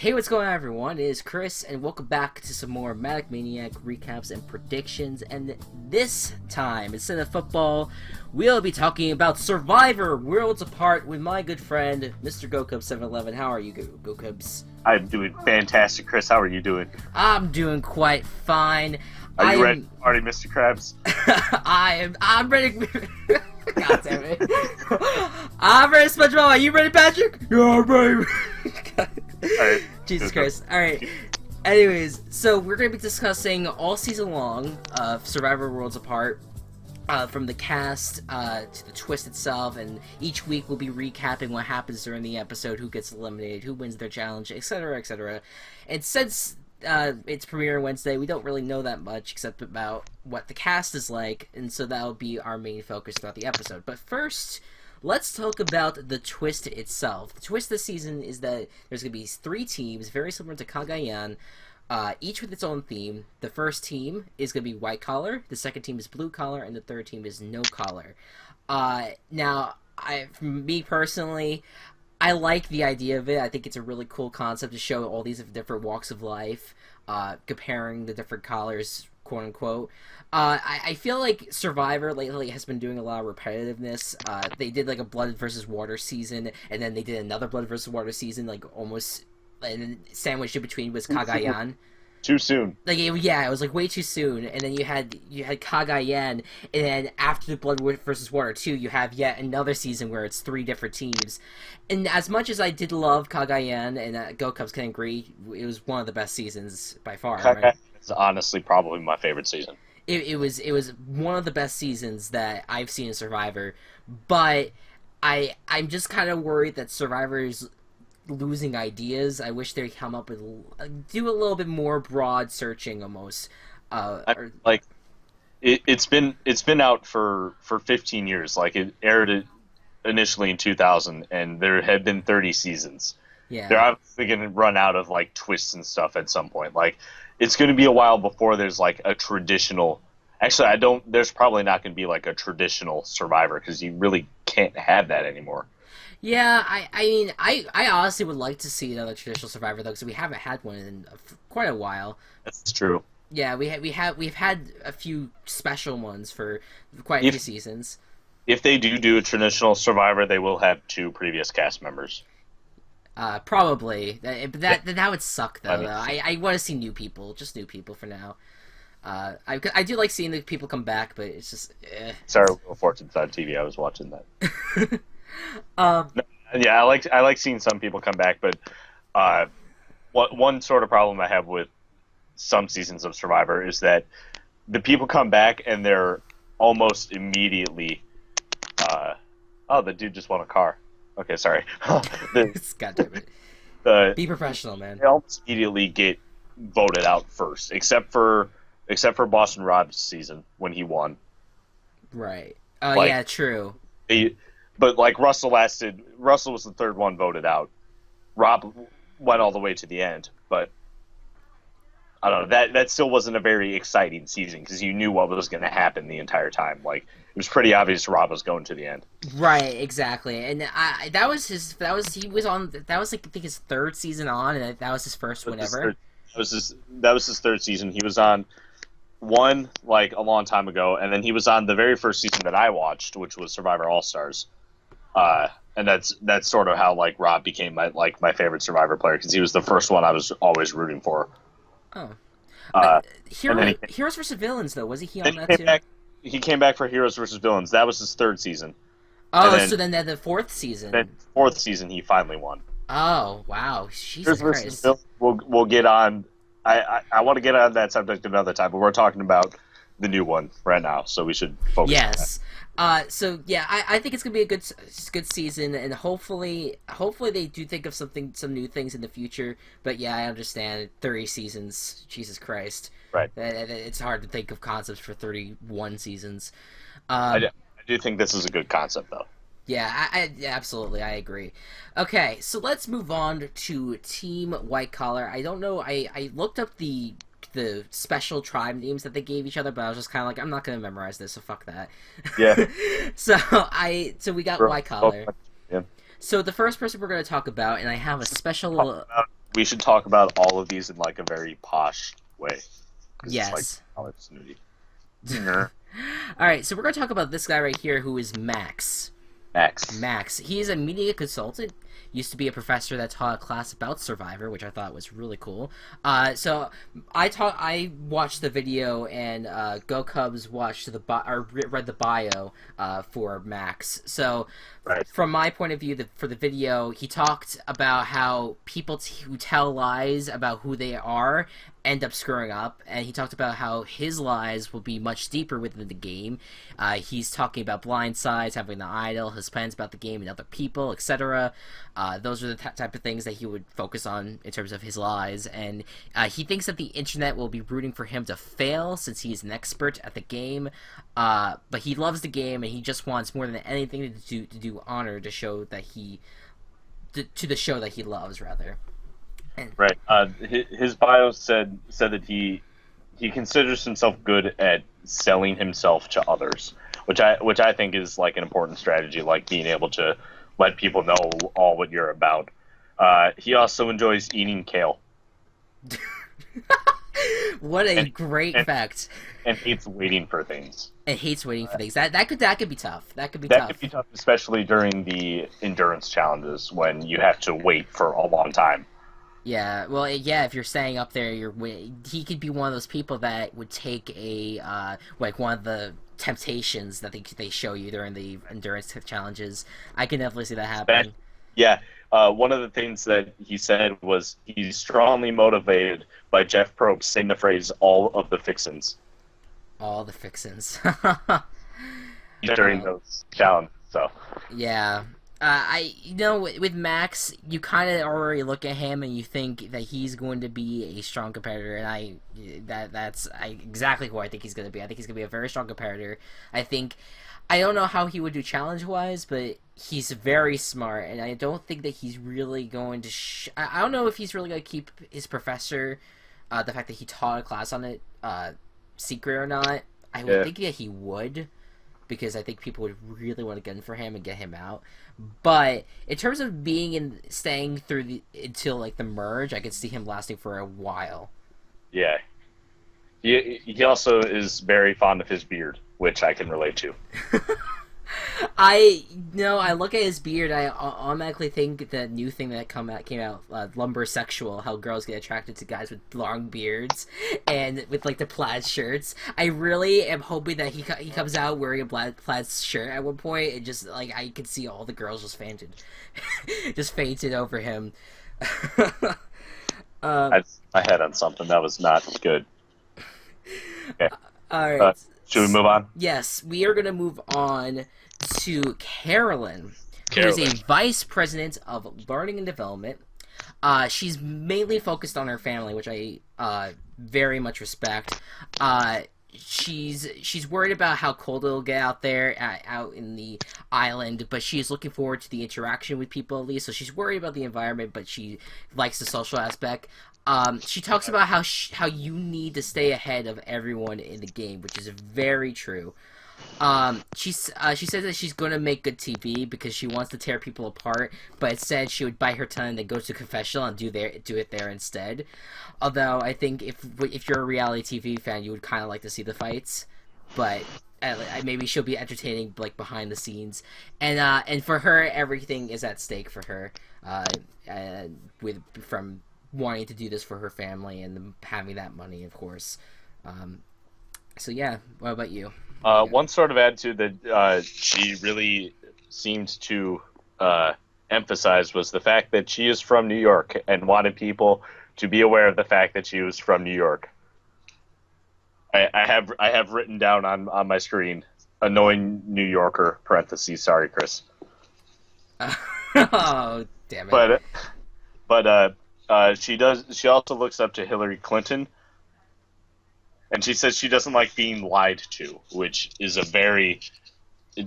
Hey, what's going on, everyone? It is Chris, and welcome back to some more Manic Maniac recaps and predictions. And this time, instead of football, we'll be talking about Survivor Worlds Apart with my good friend, Mr. Gocubs711. How are you, Gocubs? I'm doing fantastic, Chris. How are you doing? I'm doing quite fine. Are you ready, Party, Mr. Krabs? I'm ready. God damn it. I'm ready, SpongeBob. Are you ready, Patrick? Yeah, I'm ready. Alright. Jesus Christ. Alright. Anyways, so we're going to be discussing all season long of Survivor Worlds Apart, from the cast to the twist itself, and each week we'll be recapping what happens during the episode, who gets eliminated, who wins their challenge, etc., etc. And since it's premiere Wednesday, we don't really know that much except about what the cast is like, and so that'll be our main focus throughout the episode. But first, let's talk about the twist itself. The twist this season is that there's going to be 3 teams, very similar to Cagayan, each with its own theme. The first team is going to be white collar, the second team is blue collar, and the third team is no collar. Now, for me personally, I like the idea of it. I think it's a really cool concept to show all these different walks of life, comparing the different collars, quote unquote. I feel like Survivor lately has been doing a lot of repetitiveness. They did like a blood versus water season, and then they did another blood versus water season, like almost, and then sandwiched in between was Cagayan. Too soon. Like, yeah, it was like way too soon. And then you had Cagayan, and then after the Blood versus Water 2, you have yet another season where it's 3 different teams. And as much as I did love Cagayan, and Gocubs can agree, it was one of the best seasons by far. Cagayan right? is honestly probably my favorite season. It was one of the best seasons that I've seen in Survivor, but I'm just kind of worried that Survivor's losing ideas. I wish they'd come up with do a little bit more broad searching almost. It's been out for 15 years. Like, it aired initially in 2000, and there had been 30 seasons. Yeah, they're obviously going to run out of like twists and stuff at some point. Like, it's going to be a while before there's like a traditional. Actually, there's probably not going to be like a traditional Survivor, because you really can't have that anymore. Yeah, I mean, I honestly would like to see another traditional Survivor, though, because we haven't had one in quite a while. That's true. Yeah, we've had a few special ones for quite a few seasons. If they do a traditional Survivor, they will have 2 previous cast members. Probably. That would suck, though. I want to see new people, just new people for now. I do like seeing the people come back, but it's just. Sorry, Wheel of Fortune's on TV. I was watching that. Yeah, I like seeing some people come back, but one sort of problem I have with some seasons of Survivor is that the people come back and they're almost immediately. The dude just won a car. Okay, sorry. God damn it. Be professional, man. They almost immediately get voted out first, except for Boston Rob's season when he won. Right. Oh, yeah, true. But like Russell was the third one voted out. Rob went all the way to the end, but I don't know, that still wasn't a very exciting season, because you knew what was going to happen the entire time. Like, it was pretty obvious Rob was going to the end. Right, exactly. And that was like, I think his 3rd season on, and that was his first one ever. That was his 3rd season. He was on one like a long time ago, and then he was on the very first season that I watched, which was Survivor All Stars. And that's sort of how like Rob became my favorite Survivor player, because he was the first one I was always rooting for. Oh. Heroes vs. Villains, though, wasn't he on that too? He came back for Heroes vs. Villains. That was his 3rd season. Oh, so then the 4th season. Then 4th season he finally won. Oh, wow. Jesus Christ. We'll get on. I want to get on that subject another time, but we're talking about the new one right now, so we should focus on that. So yeah, I think it's gonna be a good season, and hopefully they do think of some new things in the future. But yeah, I understand 30 seasons, Jesus Christ, right? It's hard to think of concepts for 31 seasons. I do think this is a good concept, though. Yeah, absolutely, I agree. Okay, so let's move on to Team White Collar. I don't know, I looked up the special tribe names that they gave each other, but I was just kind of like, I'm not going to memorize this, so fuck that. Yeah. So we got White Collar. Yeah. So the first person we're going to talk about, and I have a special... we should talk about all of these in like a very posh way. Yes. It's like college snooty. All right, so we're going to talk about this guy right here who is Max. Max. He is a media consultant. Used to be a professor that taught a class about Survivor, which I thought was really cool. So I watched the video, and GoCubs watched read the bio for Max. So, right. From my point of view, for the video, he talked about how people who tell lies about who they are end up screwing up, and he talked about how his lies will be much deeper within the game. He's talking about blind sides, having the idol, his plans about the game and other people, etc. Those are the type of things that he would focus on in terms of his lies, and he thinks that the internet will be rooting for him to fail since he's an expert at the game, but he loves the game, and he just wants more than anything to do honor to show that to the show that he loves, rather. Right. His bio said that he considers himself good at selling himself to others, which I think is like an important strategy, like being able to let people know all what you're about. He also enjoys eating kale. What a great fact! And hates waiting for things. And hates waiting for things. That could be tough. That could be tough, especially during the endurance challenges when you have to wait for a long time. Yeah, well, yeah. If you're staying up there, he could be one of those people that would take like one of the temptations that they show you during the endurance challenges. I can definitely see that happening. Yeah. One of the things that he said was he's strongly motivated by Jeff Probst saying the phrase "all of the fixins." All the fixins. During those challenges, so. Yeah. With Max, you kind of already look at him and you think that he's going to be a strong competitor, and that's exactly who I think he's going to be. I think he's going to be a very strong competitor. I don't know how he would do challenge-wise, but he's very smart, and I don't think that he's really going to... I don't know if he's really going to keep his professor, the fact that he taught a class on it, secret or not. I would think that he would, because I think people would really want to get in for him and get him out. But in terms of staying through until like the merge, I could see him lasting for a while. Yeah. He also is very fond of his beard, which I can relate to. I look at his beard, I automatically think the new thing that came out, lumbersexual, how girls get attracted to guys with long beards and with like the plaid shirts. I really am hoping that he comes out wearing a plaid shirt at one point, and just like I could see all the girls just fainted over him. I had on something that was not good. Okay. All right. Should we move on? Yes, we are going to move on to Carolyn, who is a vice president of learning and development. She's mainly focused on her family, which I very much respect. She's worried about how cold it'll get out there, out in the island, but she's looking forward to the interaction with people at least. So she's worried about the environment, but she likes the social aspect. She talks about how you need to stay ahead of everyone in the game, which is very true. She says that she's going to make good TV because she wants to tear people apart, but instead she would bite her tongue and then go to confessional and do it there instead. Although I think if you're a reality TV fan, you would kind of like to see the fights, but maybe she'll be entertaining like behind the scenes. And for her, everything is at stake for her. From wanting to do this for her family and having that money, of course. So yeah, what about you? One sort of attitude that she really seemed to emphasize was the fact that she is from New York and wanted people to be aware of the fact that she was from New York. I have written down on my screen, annoying New Yorker, parentheses, sorry, Chris. Oh, damn it. But she also looks up to Hillary Clinton, and she says she doesn't like being lied to, which is a very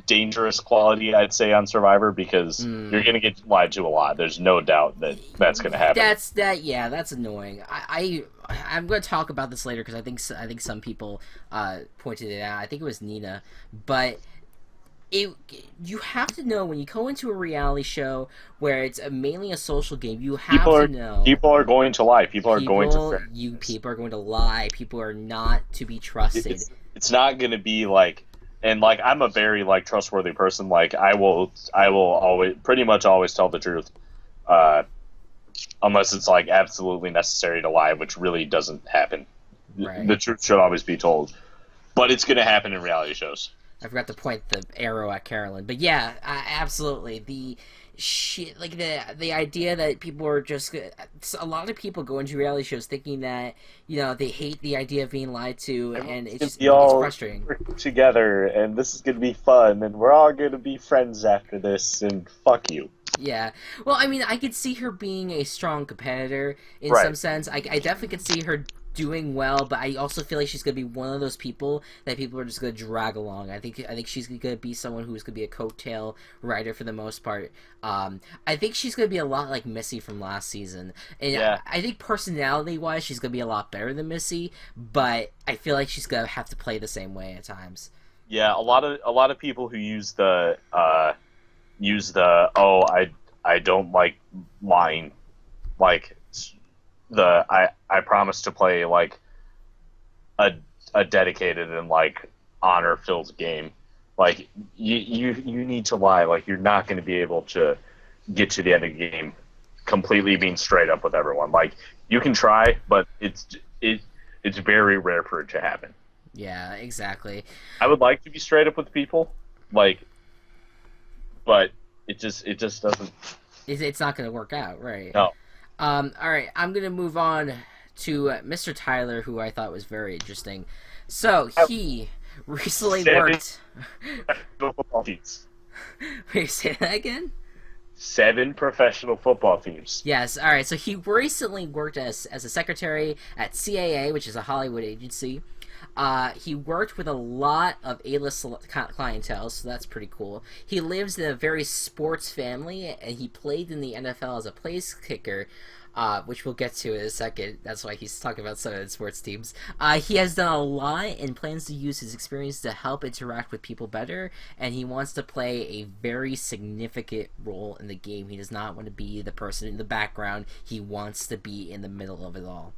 dangerous quality, I'd say, on Survivor, because you're going to get lied to a lot. There's no doubt that that's going to happen. That's annoying. I'm going to talk about this later because I think some people pointed it out. I think it was Nina, but you have to know when you go into a reality show where it's mainly a social game. You have to know people are going to lie. People are going to. People are going to lie. People are not to be trusted. It's not going to be like, and like I'm a very like trustworthy person. Like I will always pretty much always tell the truth, unless it's like absolutely necessary to lie, which really doesn't happen. Right. The truth should always be told, but it's going to happen in reality shows. I forgot to point the arrow at Carolyn, but yeah, absolutely. The shit, like the idea that people are just a lot of people go into reality shows thinking that they hate the idea of being lied to, and it's frustrating. Work together, and this is gonna be fun, and we're all gonna be friends after this, and fuck you. Yeah. Well, I mean, I could see her being a strong competitor in some sense. I definitely could see her doing well, but I also feel like she's gonna be one of those people that people are just gonna drag along. I think she's gonna be someone who's gonna be a coattail rider for the most part. I think she's gonna be a lot like Missy from last season, and I think personality wise, she's gonna be a lot better than Missy. But I feel like she's gonna have to play the same way at times. Yeah, a lot of people who use the I don't like lying, like I promise to play like a dedicated and like honor filled game. Like you need to lie. Like you're not going to be able to get to the end of the game completely being straight up with everyone. Like you can try, but it's very rare for it to happen. Yeah, exactly. I would like to be straight up with people, like, but it just doesn't. It's not going to work out, right? No. All right, I'm gonna move on to Mr. Tyler, who I thought was very interesting. So he recently worked. Football teams. Wait, say that again? 7 professional football teams. Yes. All right. So he recently worked as a secretary at CAA, which is a Hollywood agency. He worked with a lot of A-list clientele, so that's pretty cool. He lives in a very sports family, and he played in the NFL as a place kicker, which we'll get to in a second. That's why he's talking about some of the sports teams. He has done a lot and plans to use his experience to help interact with people better, and he wants to play a very significant role in the game. He does not want to be the person in the background. He wants to be in the middle of it all,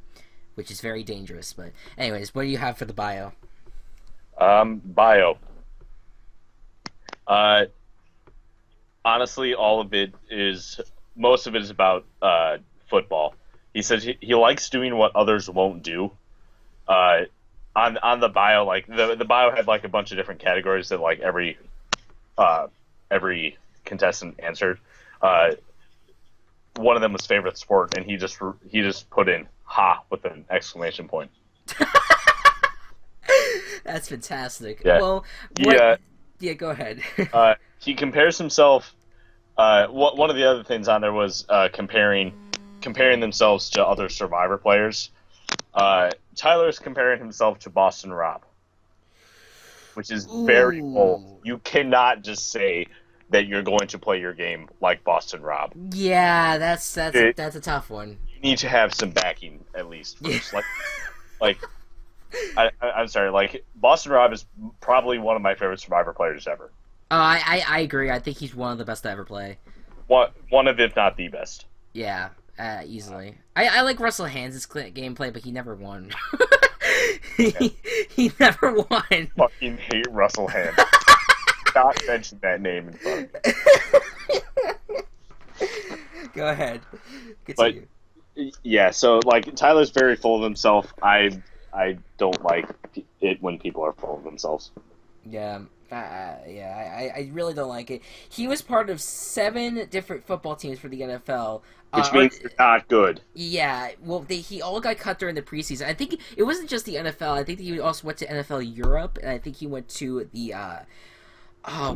which is very dangerous. But anyways, what do you have for the bio? Bio. Honestly, most of it is about football. He says he likes doing what others won't do. On the bio, like the bio had like a bunch of different categories that like every contestant answered. One of them was favorite sport, and he just put in "ha" with an exclamation point. That's fantastic. Yeah. Well, yeah, go ahead. He compares himself. One of the other things on there was comparing themselves to other Survivor players. Tyler's comparing himself to Boston Rob, which is very bold. You cannot just say that you're going to play your game like Boston Rob. Yeah, that's a tough one. You need to have some backing at least first. I'm sorry. Like Boston Rob is probably one of my favorite Survivor players ever. I agree. I think he's one of the best to ever play. One of, if not the best. Yeah, easily. I like Russell Hands' gameplay, but he never won. he never won. Fucking hate Russell Hands. Not mention that name in front of me. Go ahead. Continue. But yeah, so like Tyler's very full of himself. I don't like it when people are full of themselves. Yeah. I really don't like it. He was part of 7 different football teams for the NFL. Which means they're not good. Yeah, well, he all got cut during the preseason. I think it wasn't just the NFL. I think he also went to NFL Europe, and I think he went to the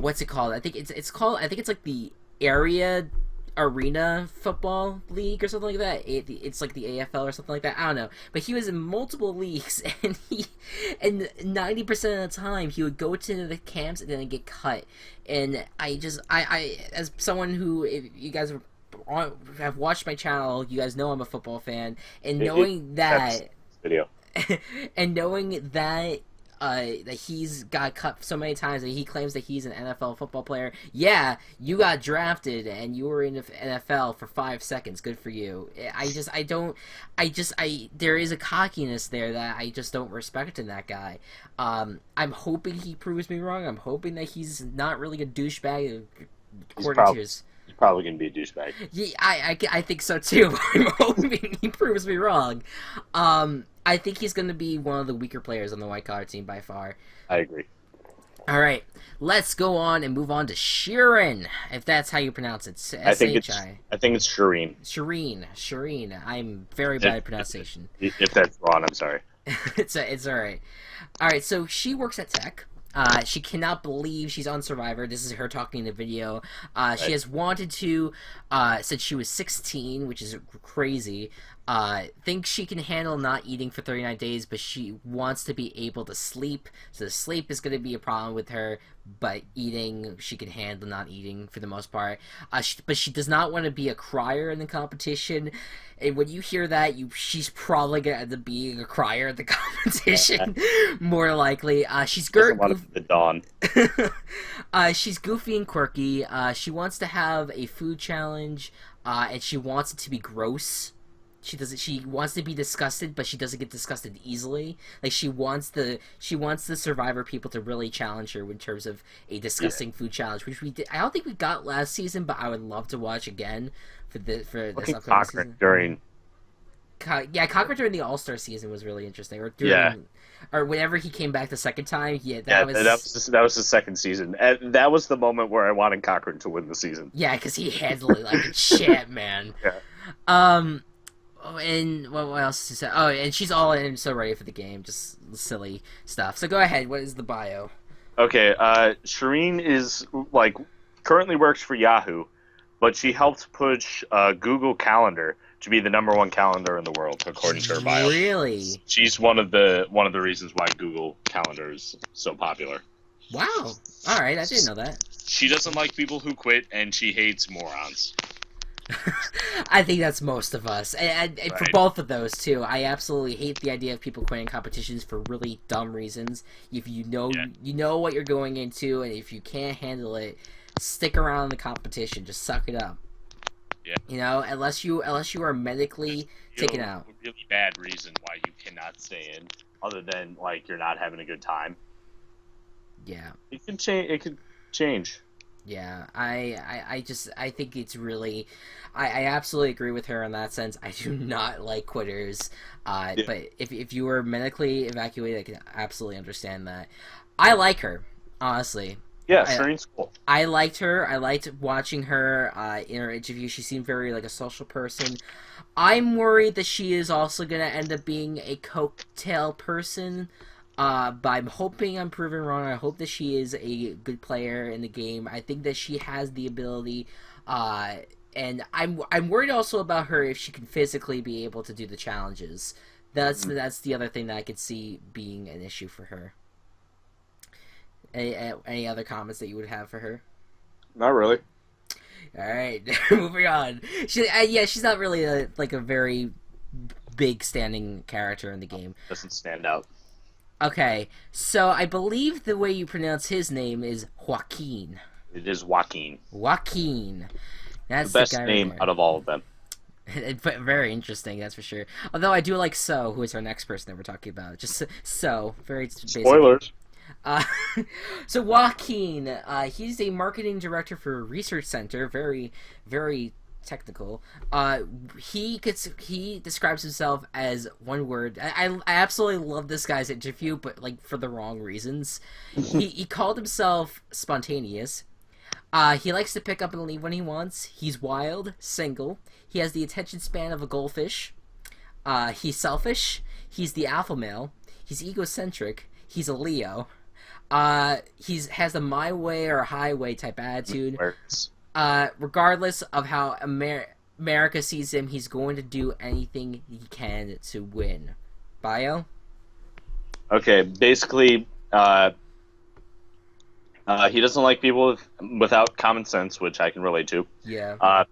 what's it called? I think it's like the area arena football league or something like that. It's like the AFL or something like that. I don't know. But he was in multiple leagues, and 90% of the time he would go to the camps and then get cut. And I as someone who, if you guys have watched my channel, you guys know I'm a football fan, and knowing that video and knowing that that he's got cut so many times that he claims that he's an NFL football player. Yeah, you got drafted and you were in the NFL for 5 seconds. Good for you. There is a cockiness there that I just don't respect in that guy. I'm hoping he proves me wrong. I'm hoping that he's not really a douchebag. He's probably going to be a douchebag. Yeah, I think so too. I'm hoping he proves me wrong. I think he's going to be one of the weaker players on the white collar team by far. I agree. All right, let's go on and move on to Sheeran, if that's how you pronounce it. I think it's Shireen. Shireen. I'm very bad at pronunciation. If that's wrong, I'm sorry. It's all right. All right, so she works at tech. She cannot believe she's on Survivor. This is her talking in the video. She has wanted to since she was 16, which is crazy. Thinks she can handle not eating for 39 days, but she wants to be able to sleep. So the sleep is going to be a problem with her, but eating, she can handle not eating for the most part. But she does not want to be a crier in the competition. And when you hear that, she's probably going to end up being a crier in the competition, more likely. She's the dawn. She's goofy and quirky. She wants to have a food challenge, and she wants it to be gross. She wants to be disgusted, but she doesn't get disgusted easily. Like she wants the Survivor people to really challenge her in terms of a disgusting food challenge, which we did. I don't think we got last season, but I would love to watch again for this upcoming season. Cochran during the All-Star season was really interesting. Or whenever he came back the second time. That was the second season, and that was the moment where I wanted Cochran to win the season. Yeah, because he handled it like a champ, man. Yeah. And what else to say? Oh, and she's all in, so ready for the game. Just silly stuff. So go ahead. What is the bio? Okay, Shireen is currently works for Yahoo, but she helped push Google Calendar to be the #1 calendar in the world, according to her bio. Really? She's one of the reasons why Google Calendar is so popular. Wow. All right, I didn't know that. She doesn't like people who quit, and she hates morons. I think that's most of us, and right. For both of those too. I absolutely hate the idea of people quitting competitions for really dumb reasons. If you know what you're going into, and if you can't handle it, stick around in the competition. Just suck it up. Yeah. You know, unless you are medically taken out. A really bad reason why you cannot stay in, other than you're not having a good time. Yeah. It can change. It could change. Yeah, I think it's really, I absolutely agree with her in that sense. I do not like quitters, but if you were medically evacuated, I can absolutely understand that. I like her, honestly. Yeah, Shireen's cool. I liked her. I liked watching her in her interview. She seemed very a social person. I'm worried that she is also going to end up being a cocktail person. But I'm hoping I'm proven wrong. I hope that she is a good player in the game. I think that she has the ability, and I'm worried also about her if she can physically be able to do the challenges. That's the other thing that I could see being an issue for her. Any other comments that you would have for her? Not really. All right, moving on. She's not really a very big standing character in the game. Doesn't stand out. Okay, so I believe the way you pronounce his name is Joaquin. It is Joaquin. Joaquin. That's the best name out of all of them. Very interesting, that's for sure. Although I do like So, who is our next person that we're talking about. Just So, very basic. Spoilers. So Joaquin, he's a marketing director for a research center. Very, very technical. He describes himself as one word. I absolutely love this guy's interview, but for the wrong reasons. He called himself spontaneous. He likes to pick up and leave when he wants. He's wild, single. He has the attention span of a goldfish. He's selfish. He's the alpha male. He's egocentric. He's a Leo. He has the my way or highway type attitude. Regardless of how America sees him, he's going to do anything he can to win. Bio? Okay, basically, he doesn't like people without common sense, which I can relate to. Yeah.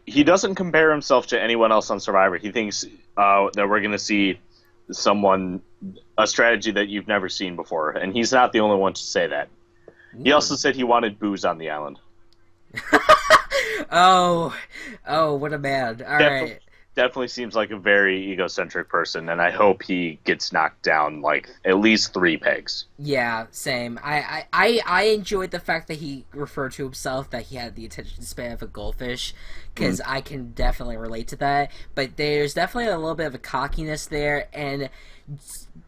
He doesn't compare himself to anyone else on Survivor. He thinks that we're going to see someone a strategy that you've never seen before, and he's not the only one to say that. He also said he wanted booze on the island. Oh, what a man! All right. Definitely seems like a very egocentric person, and I hope he gets knocked down like at least 3 pegs. Yeah, same. I enjoyed the fact that he referred to himself that he had the attention span of a goldfish, because I can definitely relate to that. But there's definitely a little bit of a cockiness there, and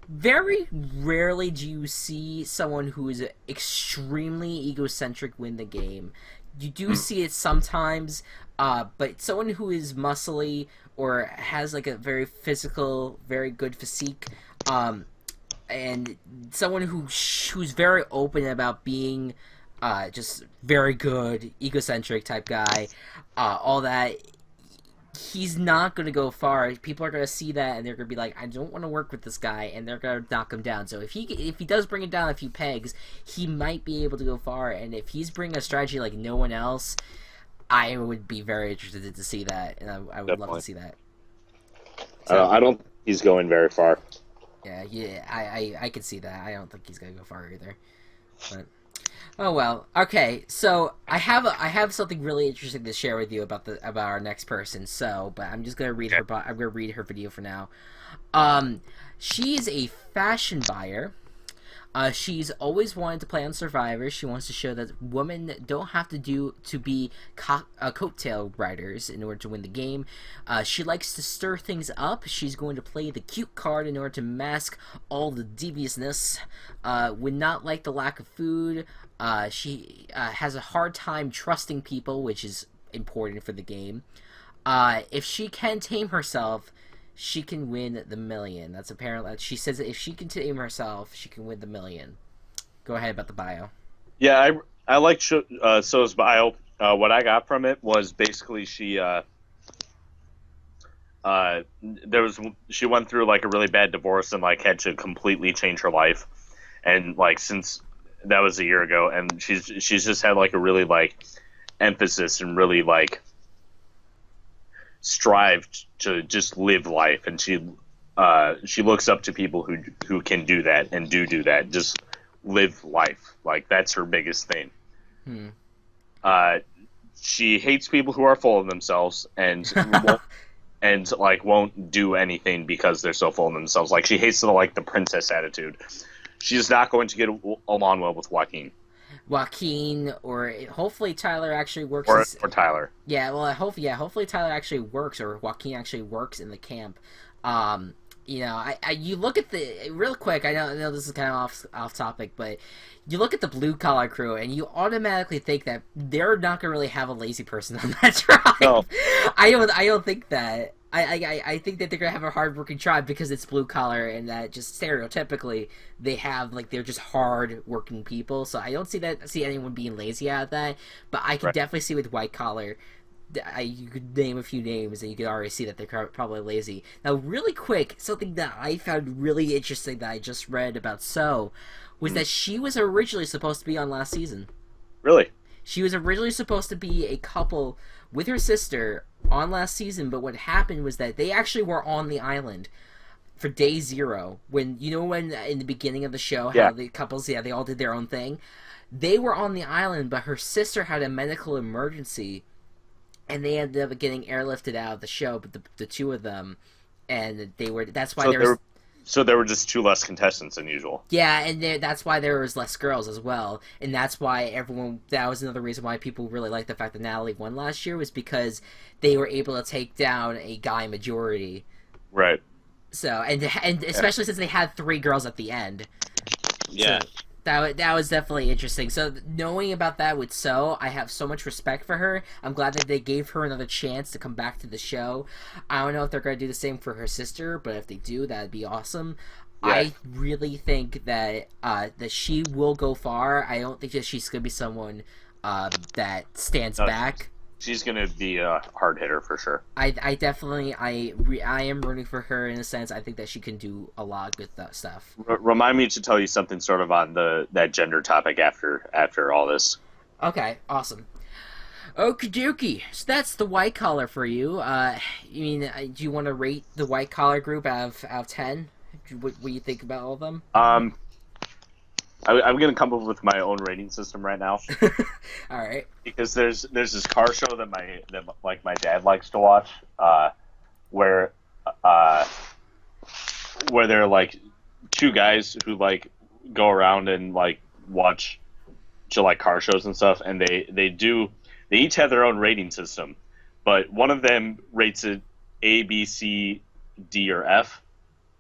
very rarely do you see someone who is extremely egocentric win the game. You do see it sometimes, but someone who is muscly or has like a very physical, very good physique, and someone who's very open about being just very good, egocentric type guy, all that, he's not going to go far. People are going to see that and they're going to be like, I don't want to work with this guy, and they're going to knock him down. So if he does bring it down a few pegs, he might be able to go far. And if he's bringing a strategy like no one else, I would be very interested to see that, and I would love to see that. So, I don't think he's going very far. Yeah, I can see that. I don't think he's going to go far either. But oh well. Okay, so I have something really interesting to share with you about our next person. So, but I'm just gonna read her. I'm gonna read her video for now. She is a fashion buyer. She's always wanted to play on Survivor. She wants to show that women don't have to be coattail riders in order to win the game. She likes to stir things up. She's going to play the cute card in order to mask all the deviousness. Would not like the lack of food. She has a hard time trusting people, which is important for the game. If she can tame herself, she can win the million. That's apparently. She says that if she can tame herself, she can win the million. Go ahead about the bio. Yeah, I like So's bio. What I got from it was basically she went through like a really bad divorce and like had to completely change her life, and like since that was a year ago, and she's just had like a really like emphasis and really like strived to just live life, and she looks up to people who can do that and do that, just live life. Like that's her biggest thing. She hates people who are full of themselves and won't do anything because they're so full of themselves. Like she hates the princess attitude. She's not going to get along well with Joaquin, or hopefully Tyler actually works. Or Tyler. Yeah, well, hopefully Tyler actually works, or Joaquin actually works in the camp. You look at the real quick. I know this is kind of off topic, but you look at the blue collar crew, and you automatically think that they're not gonna really have a lazy person on that tribe. No. I don't think that. I think that they're gonna have a hardworking tribe because it's blue collar, and that just stereotypically they have they're just hard working people. So I don't see anyone being lazy out of that. But I can definitely see with white collar, you could name a few names and you could already see that they're probably lazy. Now, really quick, something that I found really interesting that I just read about was that she was originally supposed to be on last season. Really? She was originally supposed to be a couple with her sister on last season, but what happened was that they actually were on the island for day 0. When in the beginning of the show, how the couples, they all did their own thing. They were on the island, but her sister had a medical emergency, and they ended up getting airlifted out of the show. But the two of them, and that's why So there were just 2 less contestants than usual. Yeah, and that's why there was less girls as well, and that's why that was another reason why people really liked the fact that Natalie won last year, was because they were able to take down a guy majority. Right. So, and especially since they had 3 girls at the end. Yeah. So that was definitely interesting. So knowing about that with I have so much respect for her. I'm glad that they gave her another chance to come back to the show. I don't know if they're going to do the same for her sister, but if they do, that'd be awesome. Yeah. I really think that that she will go far. I don't think that she's going to be someone that stands back. She's going to be a hard hitter for sure. I definitely I am rooting for her in a sense. I think that she can do a lot of good stuff. Remind me to tell you something sort of on that gender topic after all this. Okay, awesome. Okie dokie. So that's the white collar for you. Do you want to rate the white collar group out of 10? what you think about all of them? I'm gonna come up with my own rating system right now. All right. Because there's this car show that my dad likes to watch, where uh, where they're like two guys who like go around and like watch to like car shows and stuff, and they each have their own rating system, but one of them rates it A, B, C, D, or F,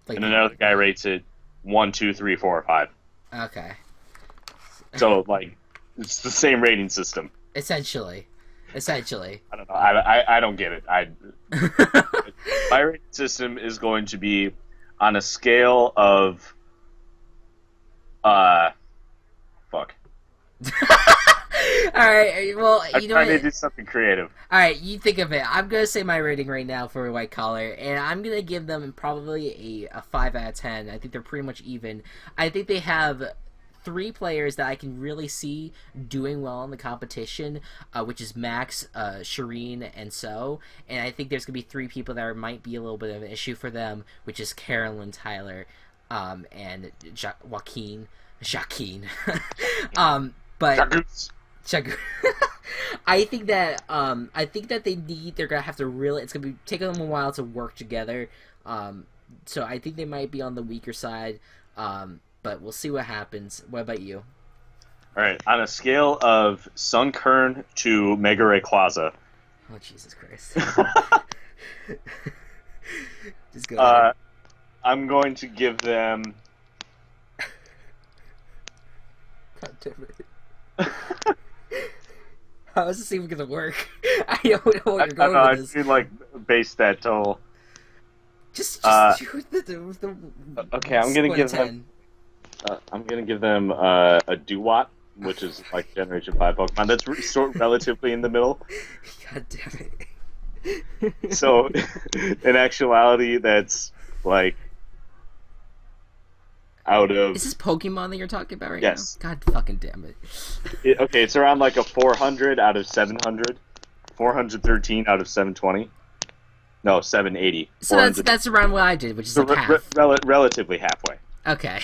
Like, and another guy rates it 1, 2, 3, 4, or 5. okay. So like it's the same rating system. Essentially. I don't know. I don't get it. My rating system is going to be on a scale of fuck. Alright, well, I'm you know trying what? to do something creative. Alright, you think of it. I'm gonna say my rating right now for White Collar, and I'm gonna give them probably a 5 out of 10. I think they're pretty much even. I think they have 3 players that I can really see doing well in the competition, which is Max, Shireen, and So. And I think there's going to be 3 people that might be a little bit of an issue for them, which is Carolyn, and Joaquin. But I think that they're gonna have to really. It's gonna be taking them a while to work together. So I think they might be on the weaker side. But we'll see what happens. What about you? All right, on a scale of Sunkern to Mega Rayquaza. Oh, Jesus Christ. Just go ahead. I'm going to give them... God damn it. How is this even going to work? I don't know what you're going with this. I mean, like, base that total. Just do the okay, I'm going to give them... I'm going to give them a Dewott, which is like Generation 5 Pokemon. That's relatively in the middle. God damn it. So, in actuality, that's like out of... Is this Pokemon that you're talking about right yes. now? God fucking damn it. Okay, it's around like a 400 out of 700. 413 out of 720. No, 780. So that's around what I did, which is like half. Relatively halfway. Okay.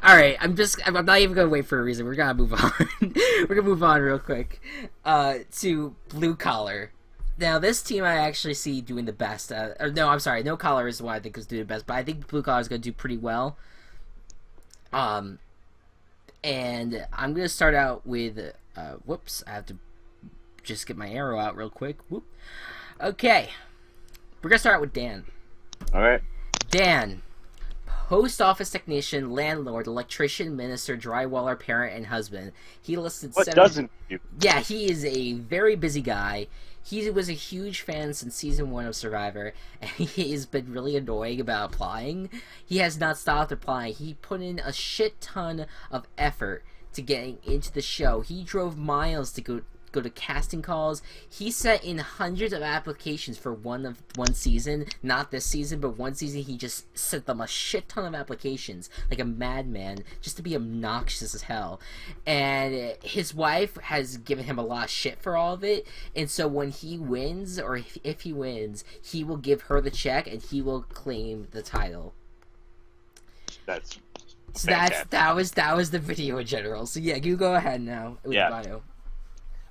Alright, I'm not even gonna wait for a reason. We're gonna move on. We're gonna move on real quick. To Blue Collar. Now, this team I actually see doing the best. No, I'm sorry. No Collar is what I think is doing the best, but I think Blue Collar is gonna do pretty well. And I'm gonna start out with, whoops, I have to just get my arrow out real quick. Whoop. Okay. We're gonna start out with Dan. Alright. Dan. Post office technician, landlord, electrician, minister, drywaller, parent, and husband. He listed what doesn't you? Yeah, he is a very busy guy. He was a huge fan since season 1 of Survivor, and he has been really annoying about applying. He has not stopped applying. He put in a shit ton of effort to getting into the show. He drove miles to go to casting calls. He sent in hundreds of applications for one season, not this season, but one season he just sent them a shit ton of applications, like a madman, just to be obnoxious as hell. And his wife has given him a lot of shit for all of it, and so when he wins, or if he wins, he will give her the check and he will claim the title. That's so that was the video in general. So yeah, you go ahead now with the bio.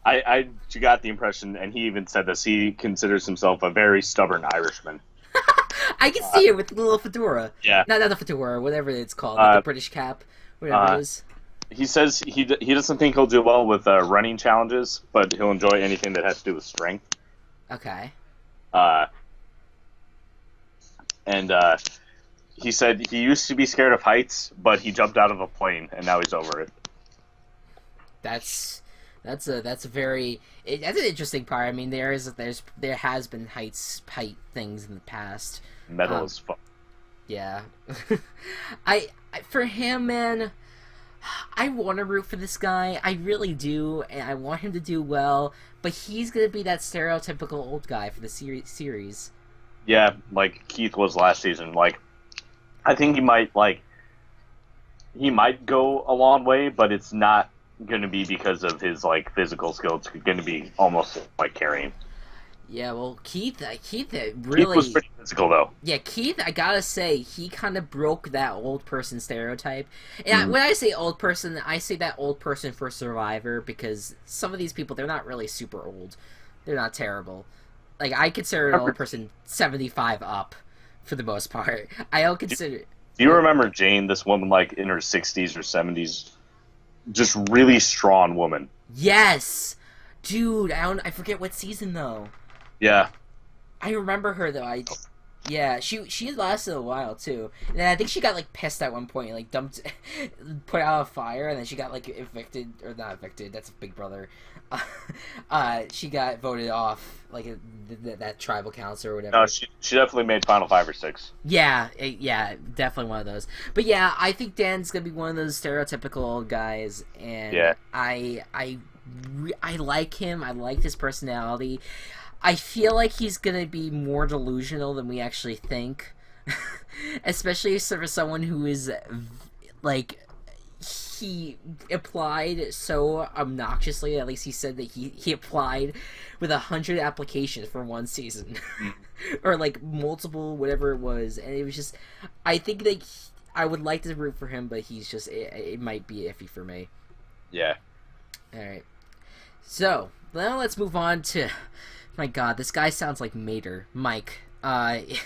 I got the impression, and he even said this, he considers himself a very stubborn Irishman. I can see it with the little fedora. Yeah. Not the fedora, whatever it's called, like the British cap, whatever it is. He says he doesn't think he'll do well with running challenges, but he'll enjoy anything that has to do with strength. Okay. And he said he used to be scared of heights, but he jumped out of a plane, and now he's over it. That's an interesting part. I mean, there has been height things in the past. Metal as fuck. Yeah. For him, man, I want to root for this guy. I really do, and I want him to do well. But he's gonna be that stereotypical old guy for the series. Yeah, like Keith was last season. Like, I think he might go a long way, but it's not going to be because of his like physical skills. It's going to be almost like carrying. Yeah, well, Keith Keith was really, pretty physical though. yeah, Keith, I gotta say, he kind of broke that old person stereotype. And Mhm. when I say old person, I say that old person for Survivor because some of these people, they're not really super old. They're not terrible. Like, I consider an old person 75 up, for the most part. I don't consider... Do you remember Jane, this woman like in her 60s or 70s, just really strong woman? Yes! Dude, I forget what season, though. Yeah. I remember her, though. Yeah, she lasted a while too, and then I think she got like pissed at one point, like dumped, put out a fire, and then she got like evicted or not evicted. That's Big Brother. She got voted off, like that tribal council or whatever. No, she definitely made Final 5 or 6. Yeah, yeah, definitely one of those. But yeah, I think Dan's gonna be one of those stereotypical old guys, and Yeah. I like him. I like his personality. I feel like he's gonna be more delusional than we actually think, especially for someone who is like he applied so obnoxiously. At least he said that he applied with 100 applications for one season, or like multiple, whatever it was, and it was just. I think that I would like to root for him, but he's just it might be iffy for me. Yeah. All right, so now let's move on to. My God, this guy sounds like Mater, Mike. Mike.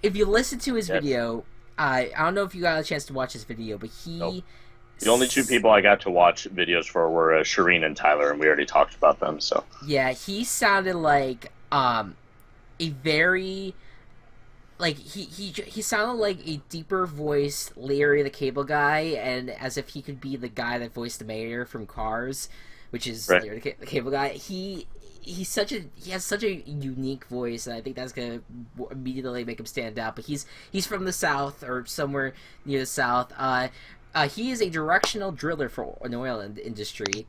If you listen to his video, I don't know if you got a chance to watch his video, but he. Nope. The only two people I got to watch videos for were Shireen and Tyler, and we already talked about them. So Yeah, he sounded like a very. Like he sounded like a deeper voiced Larry the Cable Guy, and as if he could be the guy that voiced the mayor from Cars, which is Right. Larry the Cable Guy. He has such a unique voice, and I think that's gonna immediately make him stand out. But he's from the South or somewhere near the South. He is a directional driller for an oil industry.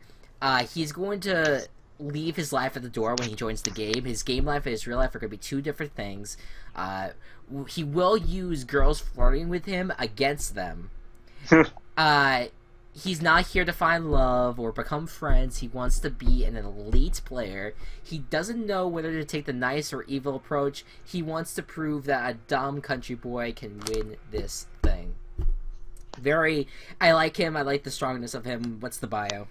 He's going to leave his life at the door when he joins the game. His game life and his real life are going to be two different things. He will use girls flirting with him against them. He's not here to find love or become friends. He wants to be an elite player. He doesn't know whether to take the nice or evil approach. He wants to prove that a dumb country boy can win this thing. I like him. I like the strongness of him. What's the bio?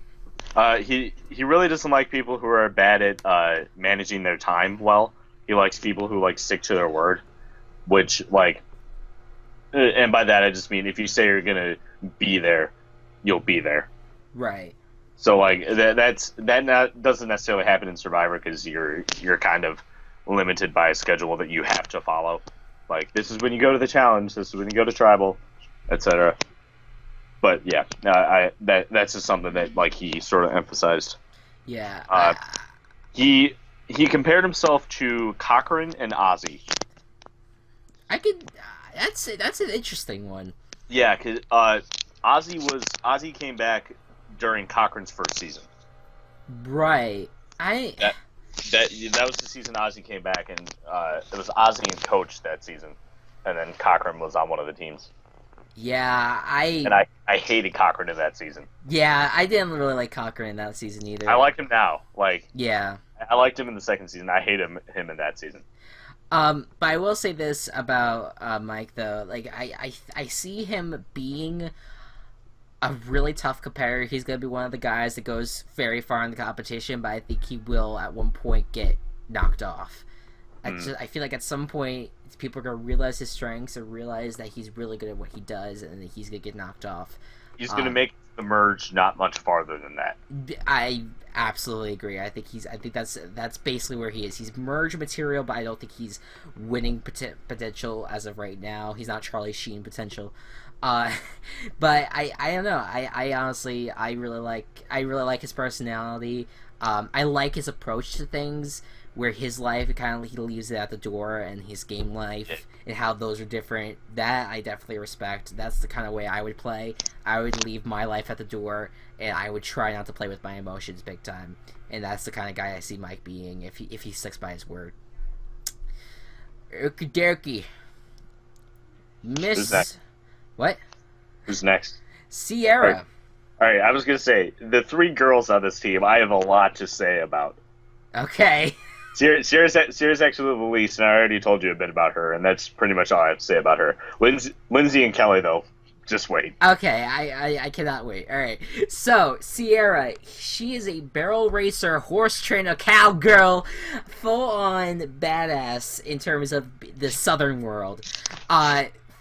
he really doesn't like people who are bad at managing their time well. He likes people who like stick to their word, which like, and by that I just mean if you say you're gonna be there, you'll be there. Right. So like that doesn't necessarily happen in Survivor because you're kind of limited by a schedule that you have to follow. Like this is when you go to the challenge, this is when you go to tribal, etc. But yeah, that's just something that like he sort of emphasized. Yeah. He compared himself to Cochran and Ozzy. I could. That's an interesting one. Yeah, because Ozzy came back during Cochran's first season. Right. That was the season Ozzy came back, and it was Ozzy and Coach that season, and then Cochran was on one of the teams. Yeah, And I hated Cochran in that season. Yeah, I didn't really like Cochran in that season either. I like him now. Like Yeah. I liked him in the second season. I hate him in that season. But I will say this about Mike though, like I see him being a really tough competitor. He's gonna be one of the guys that goes very far in the competition, but I think he will at one point get knocked off. I feel like at some point people are gonna realize his strengths and realize that he's really good at what he does, and then he's gonna get knocked off. He's gonna make the merge not much farther than that. I absolutely agree. I think that's basically where he is. He's merge material, but I don't think he's winning potential as of right now. He's not Charlie Sheen potential. But I don't know. I honestly I really like his personality. I like his approach to things, where his life he leaves it at the door, and his game life and how those are different. That I definitely respect. That's the kind of way I would play. I would leave my life at the door, and I would try not to play with my emotions big time. And that's the kind of guy I see Mike being if he sticks by his word. Okie dokie. Who's next? What? Who's next? Sierra. All right, I was gonna say the three girls on this team. I have a lot to say about. Okay. Sierra's actually the least, and I already told you a bit about her, and that's pretty much all I have to say about her. Lindsay and Kelly, though, just wait. Okay, I cannot wait. All right, so Sierra, she is a barrel racer, horse trainer, cowgirl, full on badass in terms of the southern world.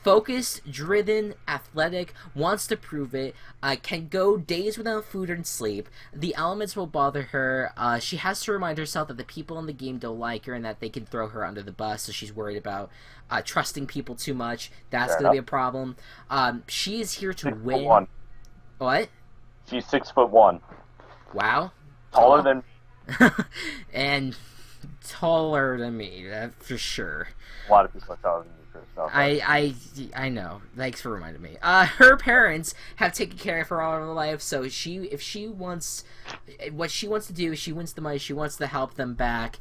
Focused, driven, athletic, wants to prove it, can go days without food and sleep. The elements will bother her. She has to remind herself that the people in the game don't like her and that they can throw her under the bus, so she's worried about trusting people too much. That's going to be a problem. She is here to win. 6'1". What? She's 6'1". Wow. Taller than me. And taller than me, for sure. A lot of people are taller than me. I know. Thanks for reminding me. Her parents have taken care of her all her life, so what she wants to do is she wants the money. She wants to help them back.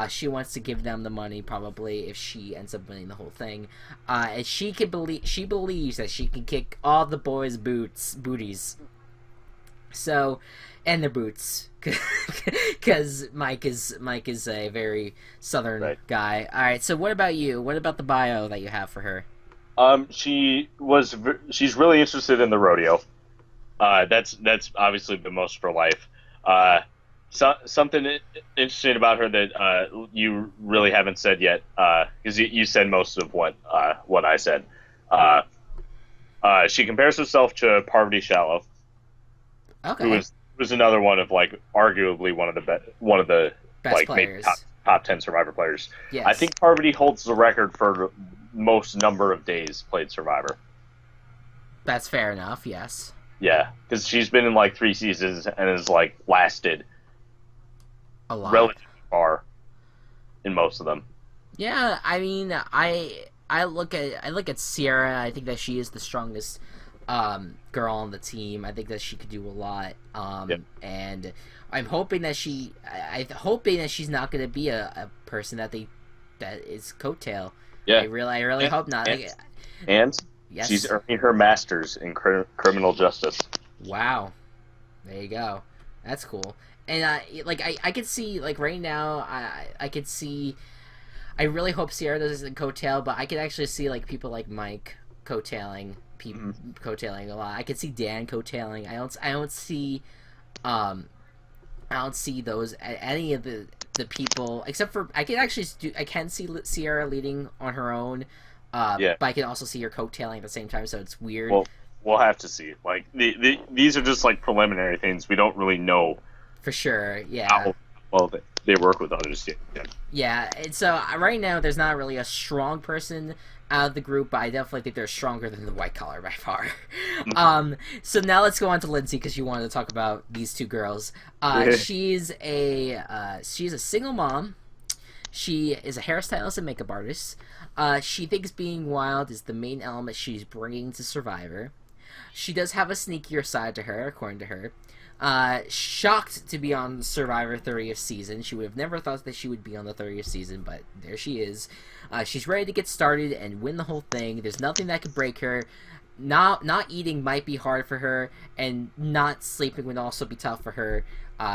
She wants to give them the money, probably, if she ends up winning the whole thing. And she believes that she can kick all the boys' booties. So, and their boots, because Mike is a very southern guy. All right, so what about you? What about the bio that you have for her? She's really interested in the rodeo. That's obviously the most for life. Something interesting about her that you really haven't said yet, because you said most of what I said. She compares herself to Parvati Shallow. Okay. Who was another one of arguably one of the best players. Maybe top 10 Survivor players. Yes. I think Parvati holds the record for most number of days played Survivor. That's fair enough. Yes. Yeah, because she's been in 3 seasons and has lasted a lot, relatively far in most of them. Yeah, I mean, I look at Sierra. I think that she is the strongest girl on the team. I think that she could do a lot. And I'm hoping that she's not going to be a person that is coattail. Yeah, I really hope not. And yes. She's earning her master's in criminal justice. Wow, there you go. That's cool. And I could see right now. I could see. I really hope Sierra doesn't coattail, but I could actually see people like Mike coattailing. Coattailing a lot. I can see Dan coattailing. I don't see those any of the people except for I can see Sierra leading on her own. But I can also see her coattailing at the same time, so it's weird. Well, we'll have to see. These are just preliminary things. We don't really know for sure. Yeah. How well they work with others. Yeah. And so right now there's not really a strong person out of the group, but I definitely think they're stronger than the white collar by far. So now let's go on to Lindsay, because you wanted to talk about these two girls. She's a single mom. She is a hairstylist and makeup artist. She thinks being wild is the main element she's bringing to Survivor. She does have a sneakier side to her, according to her. Shocked to be on Survivor 30th season. She would have never thought that she would be on the 30th season, but there she is. She's ready to get started and win the whole thing. There's nothing that could break her. Not eating might be hard for her, and not sleeping would also be tough for her.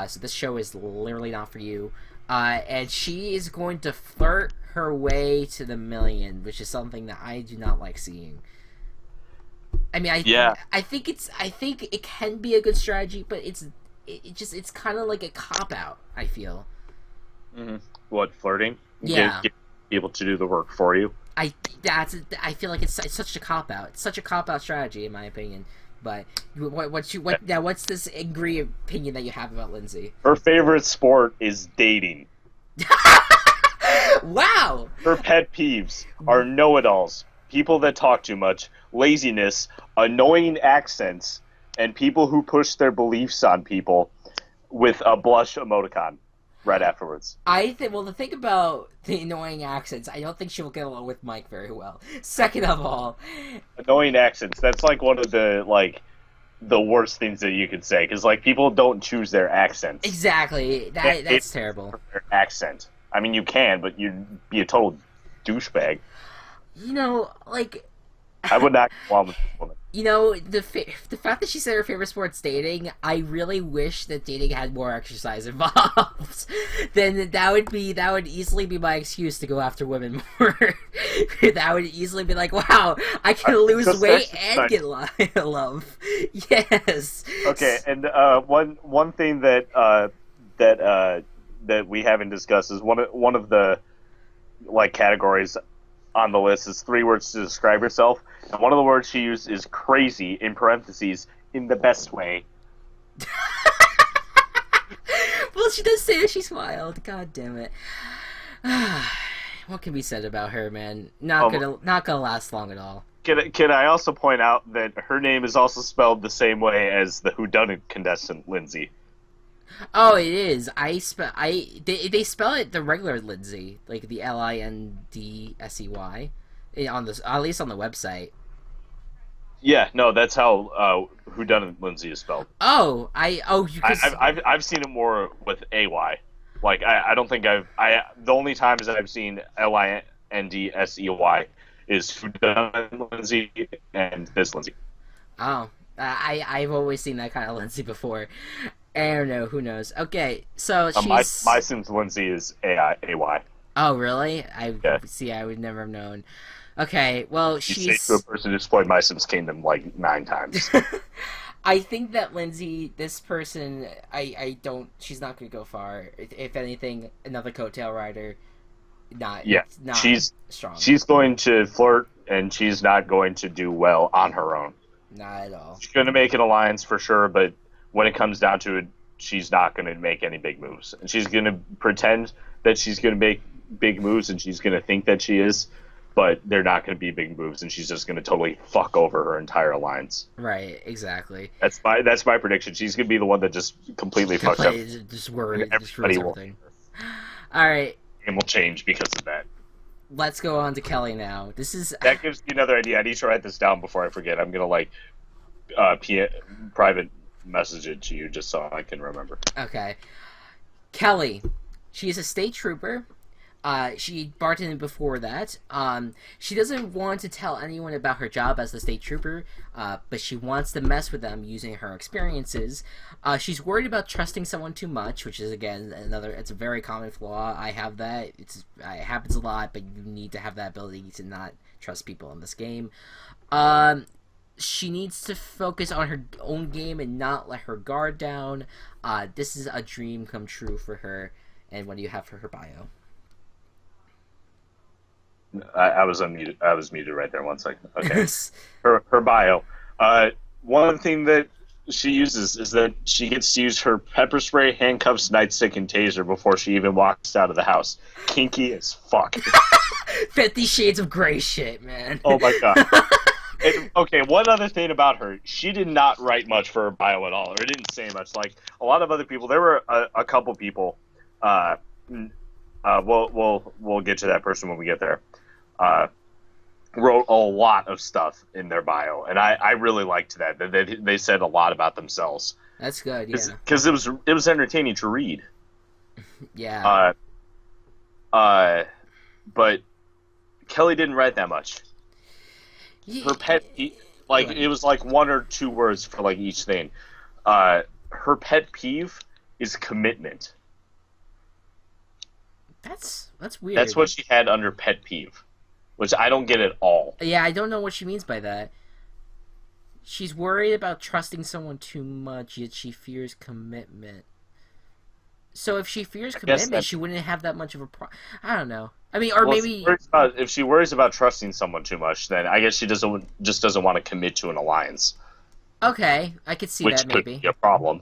So this show is literally not for you. And she is going to flirt her way to the million, which is something that I do not like seeing. I mean, I think it can be a good strategy, but it's kind of like a cop out. I feel. Mm-hmm. What, flirting? Yeah. Get people to do the work for you. I feel like it's such a cop out. It's such a cop out strategy, in my opinion. But what's this angry opinion that you have about Lindsay? Her favorite sport is dating. Wow. Her pet peeves are know-it-alls, people that talk too much, laziness, annoying accents, and people who push their beliefs on people with a blush emoticon right afterwards. The thing about the annoying accents, I don't think she will get along with Mike very well. Second of all, annoying accents, that's one of the worst things that you could say, because people don't choose their accents. Exactly. That's terrible. Their accent. I mean, you can, but you'd be a total douchebag. I would not go on with this woman. You know, the fact that she said her favorite sport's dating, I really wish that dating had more exercise involved. Then that would easily be my excuse to go after women more. That would easily be like, wow, I can lose weight and get love. Yes. Okay, and one thing that that we haven't discussed is one of the like categories on the list is 3 words to describe yourself, and one of the words she used is crazy in parentheses in the best way. Well, she does say that she smiled. God damn it. What can be said about her, man? Not gonna last long at all. Can I also point out that her name is also spelled the same way as the whodunit contestant Lindsay? Oh, it is. They spell it the regular Lindsay, like the Lindsey, on this, at least on the website. Yeah, no, that's how whodunit Lindsay is spelled. I've seen it more with AY. Like I don't think the only times I've seen Lindsey is whodunit Lindsay and this Lindsay. Oh, I've always seen that kind of Lindsay before. I don't know. Who knows? Okay, so she's... My Sims Lindsay is AY. Oh, really? Yeah. See, I would never have known. Okay, well, she's... You say to a person who's played My Sims Kingdom like 9 times. I think that Lindsay, this person, I don't... She's not going to go far. If anything, another coattail rider, not she's strong. She's going to flirt, and she's not going to do well on her own. Not at all. She's going to make an alliance for sure, but when it comes down to it, she's not going to make any big moves. And she's going to pretend that she's going to make big moves, and she's going to think that she is, but they're not going to be big moves, and she's just going to totally fuck over her entire alliance. Right, exactly. That's my prediction. She's going to be the one that just completely fucks up. Just ruins everything. All right. And will change because of that. Let's go on to Kelly now. That gives me another idea. I need to write this down before I forget. I'm going to private message it to you just so I can remember. Okay. Kelly. She's a state trooper. She bartended before that. She doesn't want to tell anyone about her job as the state trooper, but she wants to mess with them using her experiences. She's worried about trusting someone too much, which is, again, it's a very common flaw. I have that. It happens a lot, but you need to have that ability to not trust people in this game. She needs to focus on her own game and not let her guard down. This is a dream come true for her. And what do you have for her bio? I was unmuted. I was muted right there. 1 second. Okay. her bio. One thing that she uses is that she gets to use her pepper spray, handcuffs, nightstick, and taser before she even walks out of the house. Kinky as fuck. 50 Shades of Grey shit, man. Oh my god. Okay, one other thing about her, she did not write much for her bio at all, or didn't say much. Like a lot of other people, there were a couple people. We'll get to that person when we get there. Wrote a lot of stuff in their bio, and I really liked that. They said a lot about themselves. That's good, yeah. Because it was entertaining to read. Yeah. But Kelly didn't write that much. Her pet, like it was like 1 or 2 words for like each thing. Her pet peeve is commitment. That's weird. That's what she had under pet peeve, which I don't get at all. Yeah, I don't know what she means by that. She's worried about trusting someone too much, yet she fears commitment. So if she fears commitment, she wouldn't have that much of a problem. I don't know. I mean, or maybe if she worries about trusting someone too much, then I guess she doesn't want to commit to an alliance. Okay, I could see that maybe. Which could be a problem.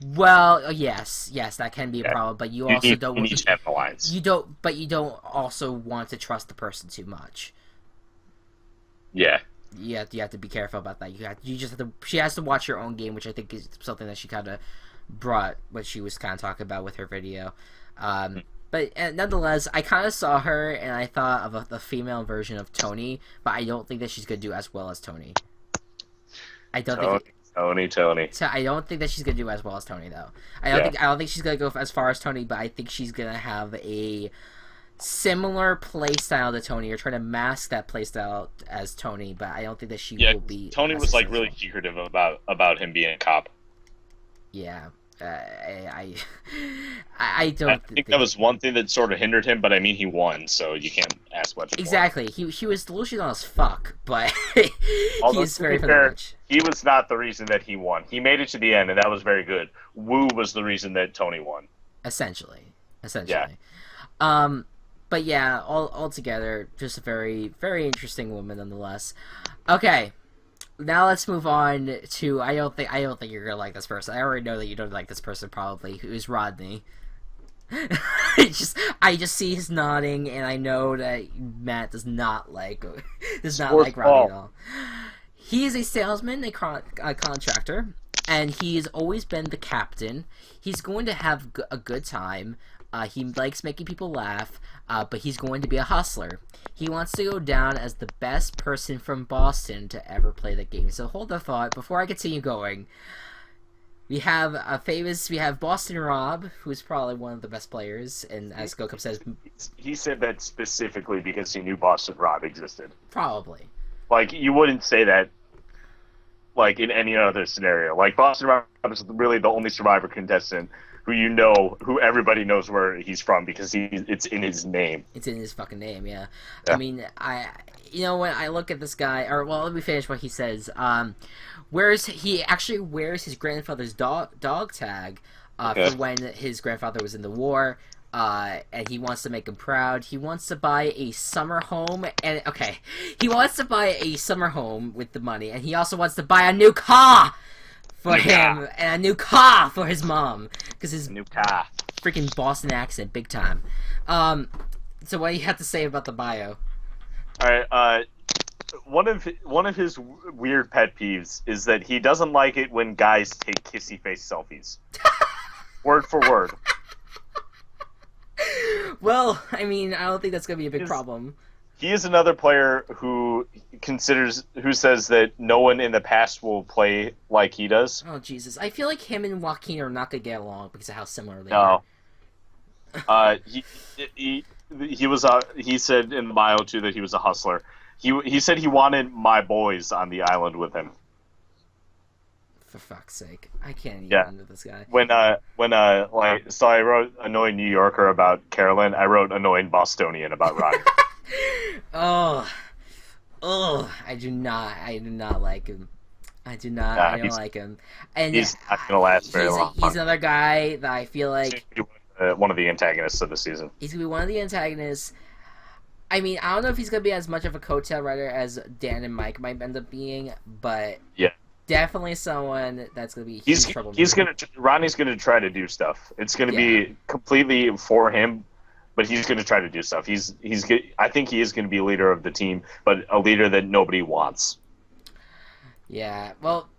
Well, yes, that can be a problem, but you also don't. You need to have an alliance. You don't also want to trust the person too much. Yeah. You have to be careful about that. She has to watch her own game, which I think is something that she kind of brought what she was kind of talking about with her video. But nonetheless, I kind of saw her and I thought of the female version of Tony, but I don't think that she's gonna do as well as Tony. Tony. So I don't think that she's gonna do as well as Tony, though. I don't think she's gonna go as far as Tony, but I think she's gonna have a similar playstyle to Tony. You're trying to mask that playstyle as Tony, but I don't think that she Yeah, will be. Tony as was like successful. really secretive about him being a cop. Yeah, I I don't think that think was one thing that sort of hindered him, but I mean, he won, so you can't ask much more. exactly. He was delusional as fuck, but he Although, is to be very fun to fair, watch. he was not the reason that he won. He made it to the end, and that was very good. Wu was the reason that Tony won. Essentially, Yeah. essentially. Um, but yeah, all together, just a very very interesting woman nonetheless. Okay, now let's move on to I don't think you're gonna like this person. I already know that you don't like this person probably. Who's Rodney? I just see his nodding, and I know that Matt does not like Sports Rodney ball. at all. He is a salesman, a contractor, and he's always been the captain. He's going to have a good time. He likes making people laugh, but he's going to be a hustler. He wants to go down as the best person from Boston to ever play the game. So hold the thought before I continue going. We have Boston Rob, who's probably one of the best players, and as Gocub says, He said that specifically because he knew Boston Rob existed. probably. Like, you wouldn't say that, like, in any other scenario. Like, Boston Rob is really the only Survivor contestant who everybody knows where he's from because it's in his name. It's in his fucking name, yeah. Yeah. I mean, when I look at this guy, or well, let me finish what he says. He actually wears his grandfather's dog tag Okay. for when his grandfather was in the war. And he wants to make him proud. He wants to buy a summer home, he wants to buy a summer home with the money, and he also wants to buy a new car for him and a new car for his mom because his New car. freaking Boston accent, big time. So what do you have to say about the bio? All right. One of his weird pet peeves is that he doesn't like it when guys take kissy face selfies. Word for word. Well, I mean, I don't think that's gonna be a big problem. He is another player who says that no one in the past will play like he does. Oh Jesus, I feel like him and Joaquin are not gonna get along because of how similar they No. are. He was he said in the bio too that he was a hustler. He said he wanted my boys on the island with him. For fuck's sake, I can't Yeah. even with this guy. So I wrote annoying New Yorker about Carolyn. I wrote annoying Bostonian about Rodney. Oh, I do not like him. I don't like him. And He's not gonna last very long. He's another guy that I feel like One of the antagonists of the season. he's gonna be one of the antagonists. I mean, I don't know if he's gonna be as much of a coattail rider as Dan and Mike might end up being, but Yeah. definitely someone that's gonna be huge trouble. Rodney's gonna try to do stuff. It's gonna be completely for him, but he's gonna try to do stuff. I think he is gonna be a leader of the team, but a leader that nobody wants. Yeah. Well,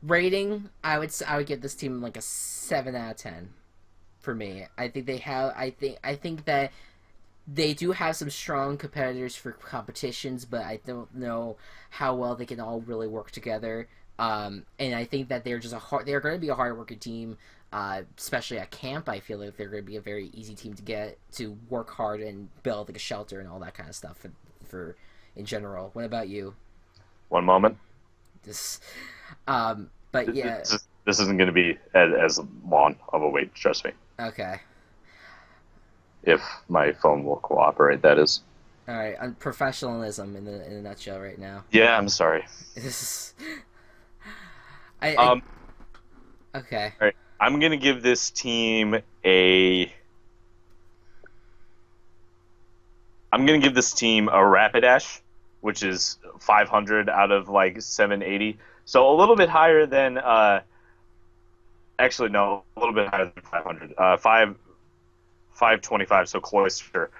rating, I would give this team like a 7 out of 10 for me. I think they have. I think that they do have some strong competitors for competitions, but I don't know how well they can all really work together. And I think that they're they're going to be a hard-working team, especially at camp. I feel like they're going to be a very easy team to work hard and build like a shelter and all that kind of stuff for in general. What about you? One moment. But yeah. This isn't going to be as long of a wait. Trust me. Okay. If my phone will cooperate, that is. All right. Professionalism in a nutshell right now. Yeah, I'm sorry. Okay. All right. I'm gonna give this team a Rapidash, which is 500 out of like 780. So a little bit higher than actually no, a little bit higher than 500. 525. So Cloister.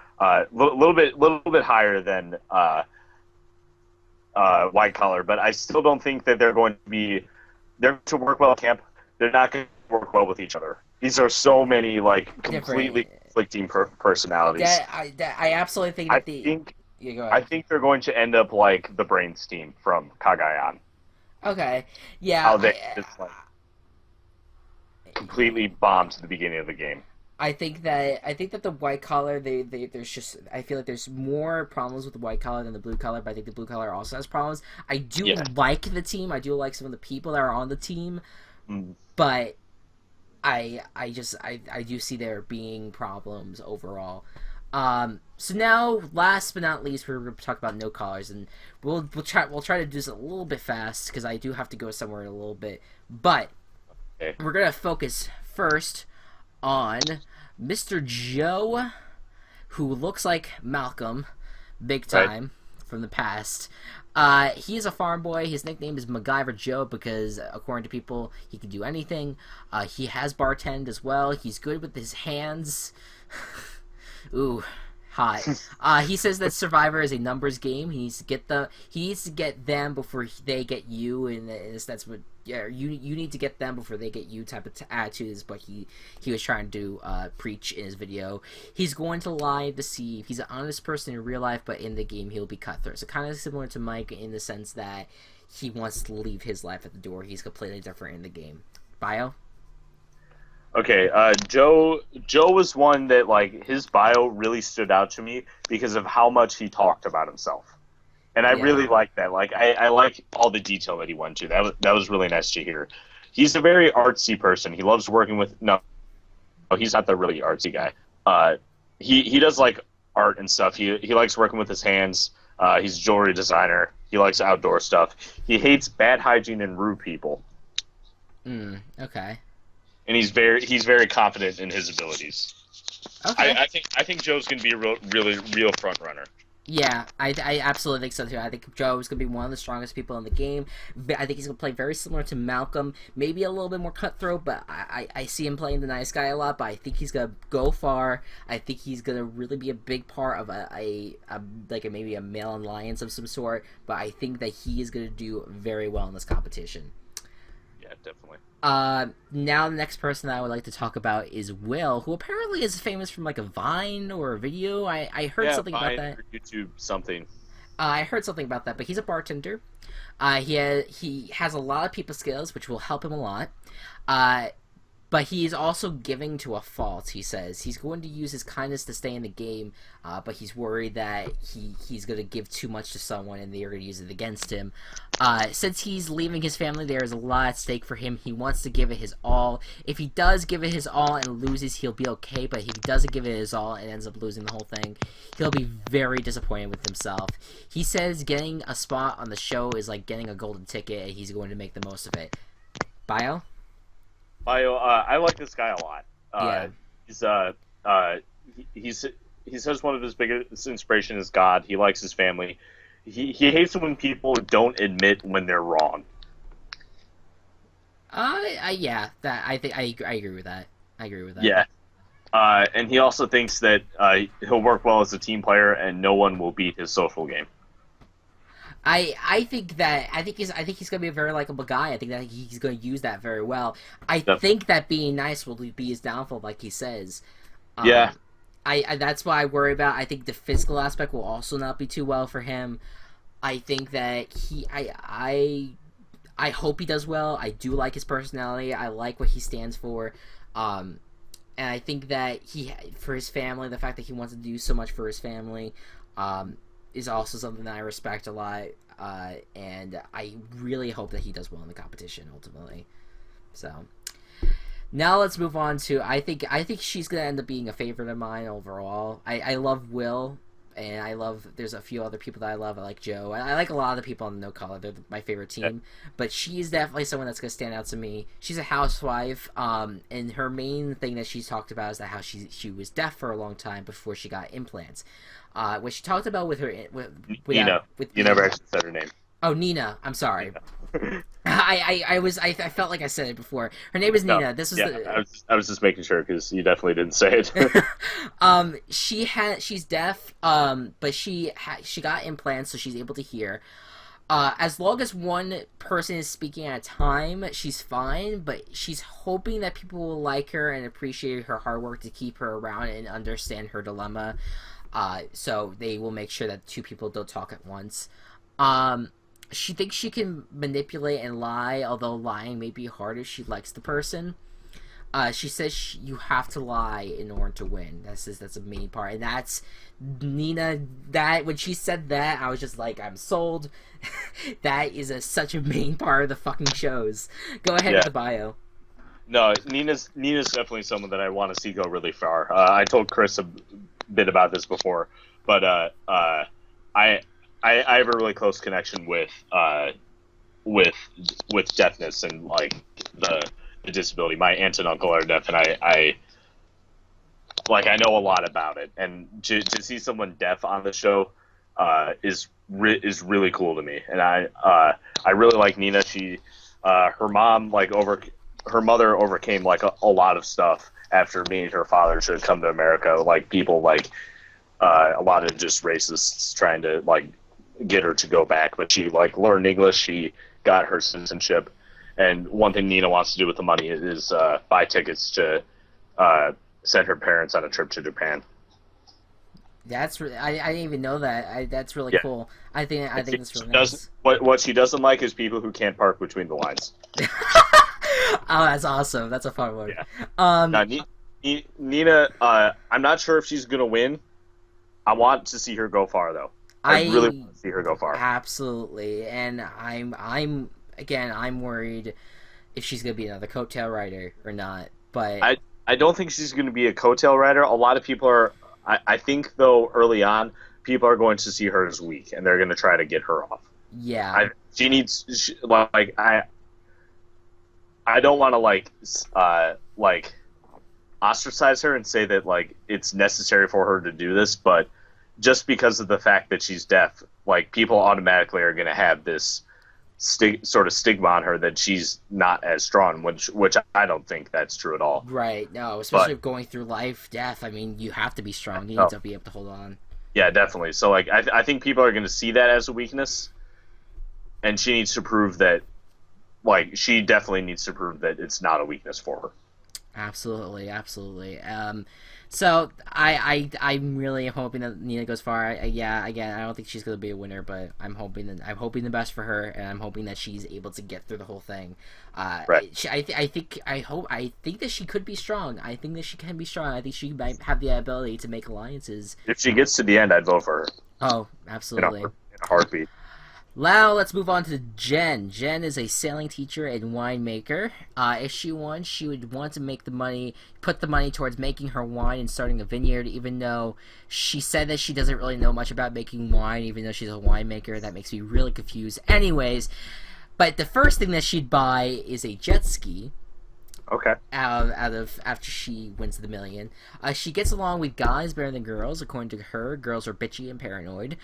Little bit higher than White Collar, but I still don't think that they're going to work well at camp. They're not going to work well with each other. These are so many like completely conflicting personalities. I absolutely think that go ahead. I think they're going to end up like the Brains team from Cagayan. Okay. Yeah. How they just like completely bombed to the beginning of the game. I think that the white collar there's just I feel like there's more problems with the white collar than the blue collar, but I think the blue collar also has problems. I do Yeah. like the team. I do like some of the people that are on the team, Mm. but I do see there being problems overall. So now, last but not least, we're going to talk about no collars, and we'll try to do this a little bit fast because I do have to go somewhere in a little bit. But Okay. we're gonna focus first on Mr. Joe, who looks like Malcolm, big Right. time from the past. He is a farm boy. His nickname is MacGyver Joe because, according to people, he can do anything. He has bartend as well. He's good with his hands. Ooh, hot. He says that Survivor is a numbers game. He needs to get them before they get you, and that's what. Yeah, you need to get them before they get you type of attitude is what he was trying to preach in his video. He's going to lie and deceive. He's an honest person in real life, but in the game he'll be cutthroat. So kind of similar to Mike in the sense that he wants to leave his life at the door. He's completely different in the game. Bio? Okay, Joe was one that like his bio really stood out to me because of how much he talked about himself. And I Yeah. really like that. Like I like all the detail that he went to. That was really nice to hear. He's a very artsy person. He loves working with no, he's not the really artsy guy. He does like art and stuff. He likes working with his hands. He's a jewelry designer. He likes outdoor stuff. He hates bad hygiene and rude people. Okay. And he's very confident in his abilities. Okay. I think Joe's gonna be a real front runner. Yeah, I absolutely think so too. I think Joe is going to be one of the strongest people in the game. I think he's going to play very similar to Malcolm, maybe a little bit more cutthroat, but I see him playing the nice guy a lot, but I think he's going to go far. I think he's going to really be a big part of maybe a male alliance of some sort, but I think that he is going to do very well in this competition. Yeah, definitely. Now the next person that I would like to talk about is Will, who apparently is famous from like a Vine or a video. I heard something about Vine that. or YouTube something. I heard something about that, but he's a bartender. He has a lot of people skills, which will help him a lot. But he is also giving to a fault, he says. He's going to use his kindness to stay in the game, but he's worried that he's going to give too much to someone and they're going to use it against him. Since he's leaving his family, there is a lot at stake for him. He wants to give it his all. If he does give it his all and loses, he'll be okay, but if he doesn't give it his all and ends up losing the whole thing, he'll be very disappointed with himself. He says getting a spot on the show is like getting a golden ticket, and he's going to make the most of it. Bio? I like this guy a lot. Yeah. He says one of his biggest inspiration is God. He likes his family. He hates when people don't admit when they're wrong. Yeah, that I think I agree with that. I agree with that. Yeah. And he also thinks that he'll work well as a team player, and no one will beat his social game. I think he's gonna be a very likable guy. I think that he's gonna use that very well. I Definitely. think that being nice will be his downfall, like he says. Yeah. I that's why I worry about. I think the physical aspect will also not be too well for him. I think that I hope he does well. I do like his personality. I like what he stands for. And I think that for his family, the fact that he wants to do so much for his family, is also something that I respect a lot, and I really hope that he does well in the competition ultimately. So now let's move on to I think she's gonna end up being a favorite of mine overall. I love Will, and there's a few other people that I love. I like Joe. I like a lot of the people on No Color. They're my favorite team, but she's definitely someone that's gonna stand out to me. She's a housewife, and her main thing that she's talked about is that how she was deaf for a long time before she got implants. What she talked about with her Nina. You never actually said her name. Oh, Nina. I'm sorry. I felt like I said it before. Her name is Nina. This was I was just making sure because you definitely didn't say it. She's deaf, but she got implants, so she's able to hear. As long as one person is speaking at a time, she's fine, but she's hoping that people will like her and appreciate her hard work to keep her around and understand her dilemma. So they will make sure that two people don't talk at once. She thinks she can manipulate and lie, although lying may be hard if she likes the person. She says you have to lie in order to win. That's a main part, and that's Nina. That when she said that, I was just like, I'm sold. That is such a main part of the fucking shows. Go ahead with the bio. No, Nina's definitely someone that I want to see go really far. I told Chris a bit about this before, but I have a really close connection with deafness and like the disability. My aunt and uncle are deaf, and I know a lot about it. And to see someone deaf on the show is really cool to me. And I really like Nina. She her mother overcame like a lot of stuff after me and her father should come to America. Like people like a lot of just racists trying to like get her to go back, but she like learned English. She got her citizenship, and one thing Nina wants to do with the money is buy tickets to send her parents on a trip to Japan. I didn't even know that. That's really cool. I think that's really nice. What she doesn't like is people who can't park between the lines. Oh, that's awesome. That's a fun one. Yeah. Now, Nina, I'm not sure if she's gonna win. I want to see her go far, though. I really want to see her go far. Absolutely, and I'm worried if she's gonna be another coattail rider or not. But I don't think she's gonna be a coattail rider. A lot of people are. I think though early on, people are going to see her as weak, and they're going to try to get her off. Yeah. I don't want to like ostracize her and say that like it's necessary for her to do this, but just because of the fact that she's deaf, like people automatically are going to have this sort of stigma on her that she's not as strong, which I don't think that's true at all. Right. No, especially going through life deaf. I mean, you have to be strong. You need to be able to hold on. Yeah, definitely. So like I think people are going to see that as a weakness, and she needs to prove that. Like, she definitely needs to prove that it's not a weakness for her. Absolutely, absolutely. So I'm really hoping that Nina goes far. Again, I don't think she's gonna be a winner, but I'm hoping the best for her, and I'm hoping that she's able to get through the whole thing. Right. I think that she could be strong. I think that she can be strong. I think she might have the ability to make alliances. If she gets to the end, I'd vote for her. Oh, absolutely. In a heartbeat. Now let's move on to Jen. Jen is a sailing teacher and winemaker. If she won, she would want to put the money towards making her wine and starting a vineyard, even though she said that she doesn't really know much about making wine, even though she's a winemaker. That makes me really confused. Anyways, but the first thing that she'd buy is a jet ski. Okay. After she wins the million. She gets along with guys better than girls. According to her, girls are bitchy and paranoid.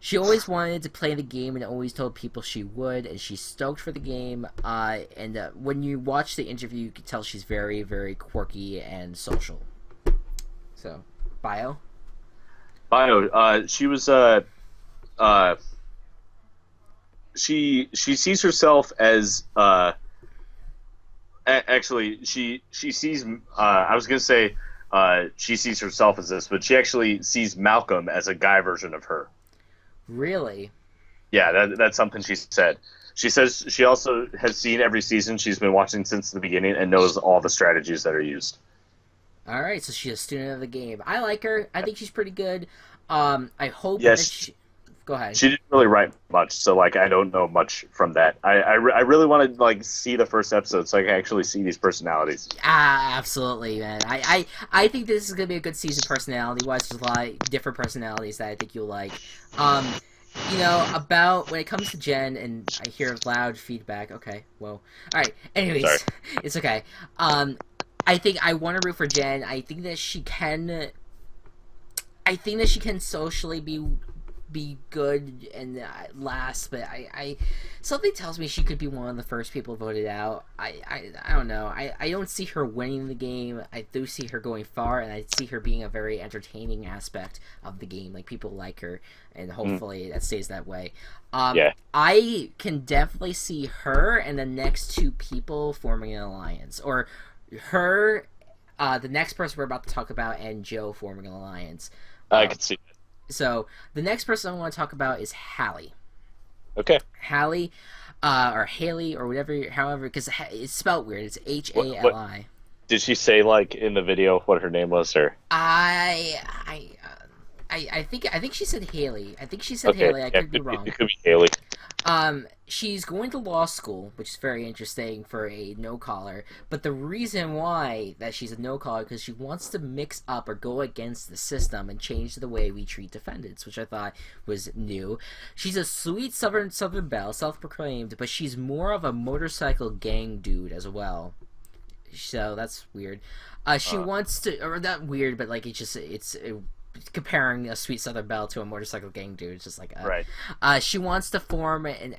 She always wanted to play the game and always told people she would, and she's stoked for the game. And when you watch the interview, you can tell she's very, very quirky and social. So, bio? She was she sees herself as actually she sees I was gonna say she sees herself as this, but she actually sees Malcolm as a guy version of her. Really? Yeah, that's something she said. She says she also has seen every season. She's been watching since the beginning and knows all the strategies that are used. All right, so she's a student of the game. I like her. I think she's pretty good. I hope Go ahead. She didn't really write much, so like I don't know much from that. I really want to like see the first episode so I can actually see these personalities. Absolutely, man. I think this is gonna be a good season personality-wise. There's a lot of different personalities that I think you'll like. About when it comes to Jen, and I hear loud feedback. Okay, whoa. All right. Anyways, Sorry. It's okay. I think I want to root for Jen. I think that she can socially be good and last, but I something tells me she could be one of the first people voted out. I don't know. I don't see her winning the game. I do see her going far, and I see her being a very entertaining aspect of the game. Like, people like her, and hopefully that stays that way. I can definitely see her and the next two people forming an alliance, or her, the next person we're about to talk about, and Joe forming an alliance. I can see that. So, the next person I want to talk about is Hallie. Okay. Hallie, or Haley, or whatever, however, because it's spelled weird. It's H-A-L-I. Did she say like in the video what her name was, or I I I think she said Haley. I think she said okay, Haley. I yeah, could be wrong. it could be Haley. She's going to law school, which is very interesting for a no collar. But the reason why that she's a no collar because she wants to mix up or go against the system and change the way we treat defendants, which I thought was new. She's a sweet Southern belle, self proclaimed, but she's more of a motorcycle gang dude as well. So that's weird. She wants to, or not weird, but like comparing a sweet Southern belle to a motorcycle gang dude. It's just like Right. She wants to form an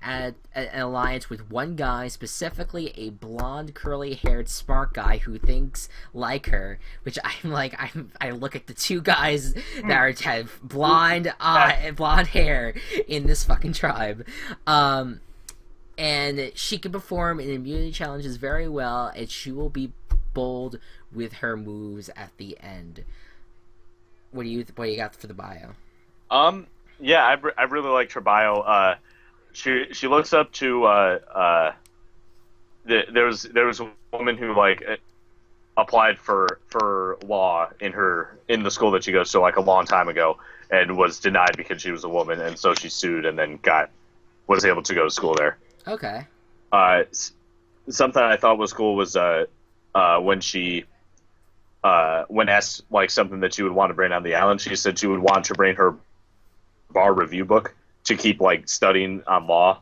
alliance with one guy, specifically a blonde, curly-haired, smart guy who thinks like her. Which I look at the two guys that have blonde hair in this fucking tribe. And she can perform in immunity challenges very well, and she will be bold with her moves at the end. What do you got for the bio? Yeah, I really liked her bio. She looks up to there was a woman who like applied for law in the school that she goes to like a long time ago and was denied because she was a woman, and so she sued and then was able to go to school there. Okay. Something I thought was cool was when she when asked like something that she would want to bring on the island, she said she would want to bring her bar review book to keep like studying on law,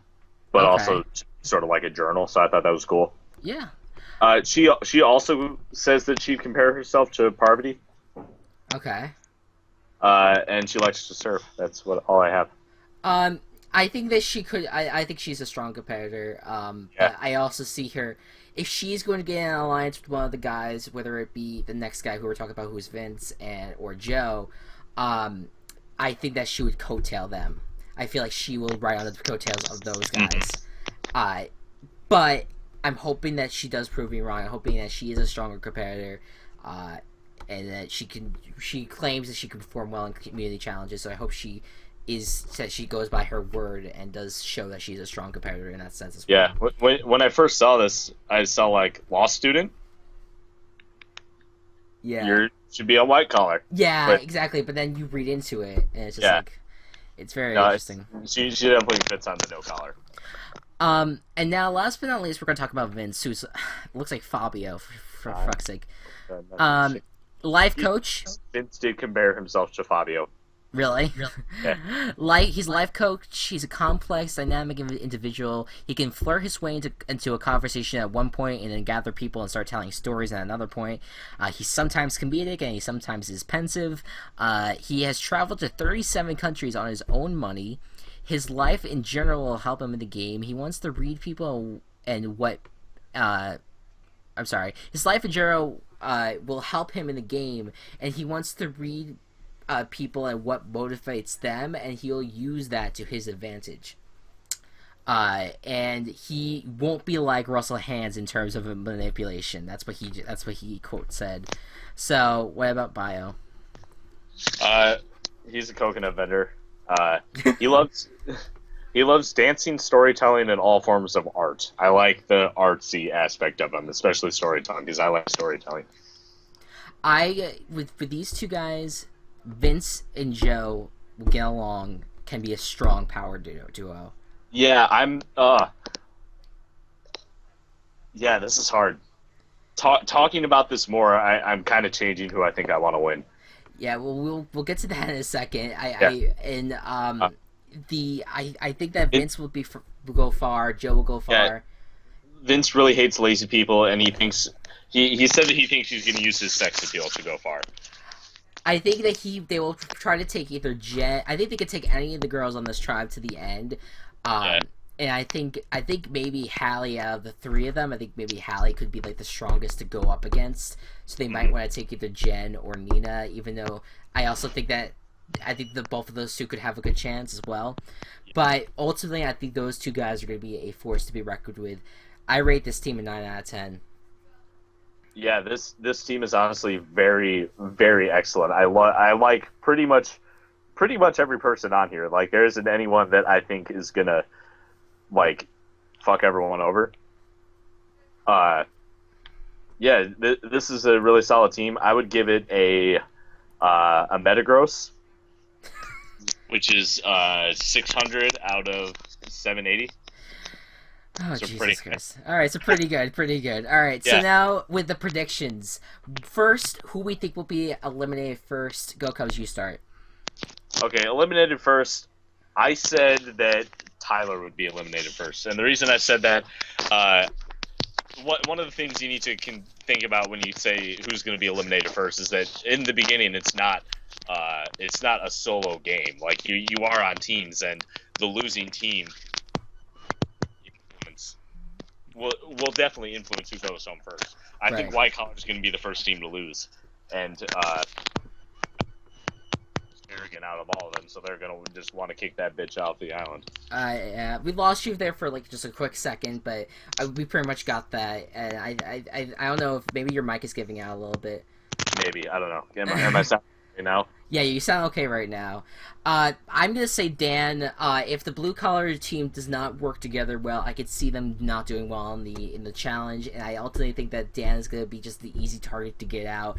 but also sort of like a journal. So I thought that was cool. Yeah. She also says that she'd compare herself to Parvati. Okay. And she likes to surf. That's all I have. I think that she could. I think she's a strong competitor. Yeah. But I also see her if she's going to get in an alliance with one of the guys, whether it be the next guy who we're talking about, who's Vince or Joe. I think that she would coattail them. I feel like she will ride on the coattails of those guys. But I'm hoping that she does prove me wrong. I'm hoping that she is a stronger competitor, and that she claims that she can perform well in community challenges. So I hope she goes by her word and does show that she's a strong competitor in that sense as well. Yeah, when I first saw this, I saw like law student. Yeah, you should be a white collar. Yeah, exactly. But then you read into it, and it's just like it's very interesting. She definitely fits on the no collar. And now, last but not least, we're going to talk about Vince, who looks like Fabio, for fuck's sake. Life coach. Vince did compare himself to Fabio. Really? Yeah. He's a life coach. He's a complex, dynamic individual. He can flirt his way into a conversation at one point and then gather people and start telling stories at another point. He's sometimes comedic and he sometimes is pensive. He has traveled to 37 countries on his own money. His life in general will help him in the game. He wants to read people and his life in general will help him in the game, and he wants to read people and what motivates them, and he'll use that to his advantage. And he won't be like Russell Hands in terms of manipulation. That's what he quote said. So, what about bio? He's a coconut vendor. He loves dancing, storytelling, and all forms of art. I like the artsy aspect of him, especially storytelling, because I like storytelling. With these two guys, Vince and Joe will get along, can be a strong power duo. Yeah, yeah, this is hard. Talking about this more, I'm kind of changing who I think I want to win. Yeah, well, we'll get to that in a second. I think that Vince will go far. Joe will go far. Yeah, Vince really hates lazy people, and he thinks he said that he thinks he's going to use his sex appeal to go far. I think that they will try to take either Jen. I think they could take any of the girls on this tribe to the end. And I think maybe Hallie, out of the three of them, I think maybe Hallie could be like the strongest to go up against. So they might want to take either Jen or Nina, even though I also think that both of those two could have a good chance as well. But ultimately, I think those two guys are going to be a force to be reckoned with. I rate this team a 9 out of 10. Yeah, this team is honestly very, very excellent. I like pretty much every person on here. Like, there isn't anyone that I think is gonna like fuck everyone over. Yeah, this is a really solid team. I would give it a Metagross, which is 600 out of 780. Oh, So Jesus Christ. Alright, so pretty good, pretty good. Alright, so now with the predictions. First, who we think will be eliminated first. Go Cubs, you start. Okay, eliminated first. I said that Tyler would be eliminated first. And the reason I said that, one of the things you need to think about when you say who's going to be eliminated first is that in the beginning it's not a solo game. Like you are on teams, and the losing team will definitely influence who goes home first. I think White Collar is going to be the first team to lose, and arrogant out of all of them, so they're going to just want to kick that bitch off the island. We lost you there for like just a quick second, but we pretty much got that. And I don't know if maybe your mic is giving out a little bit. Maybe, I don't know. Am I sounding okay now? Yeah, you sound okay right now. I'm gonna say Dan. If the blue collar team does not work together well, I could see them not doing well in the challenge, and I ultimately think that Dan is gonna be just the easy target to get out.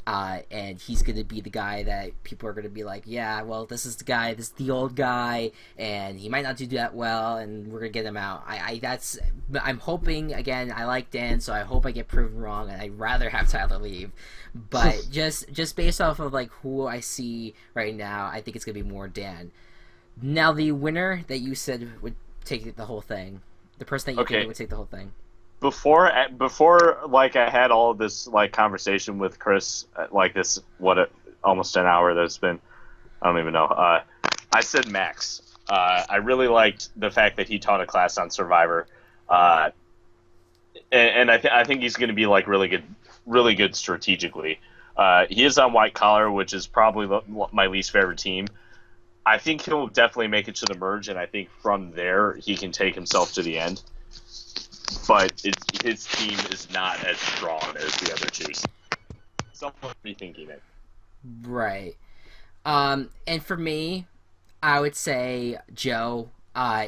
And he's going to be the guy that people are going to be like, yeah, well, this is the old guy, and he might not do that well, and we're going to get him out. I'm hoping, again, I like Dan, so I hope I get proven wrong, and I'd rather have Tyler leave. But just based off of, like, who I see right now, I think it's going to be more Dan. Now, the winner that you said would take the whole thing, the person that you think would take the whole thing. Before like I had all of this like conversation with Chris, like this almost an hour that it's been, I don't even know. I said Max. I really liked the fact that he taught a class on Survivor, and I think he's going to be like really good strategically. He is on White Collar, which is probably my least favorite team. I think he'll definitely make it to the merge, and I think from there he can take himself to the end. But his team is not as strong as the other two. Someone rethinking it. Right. And for me, I would say Joe.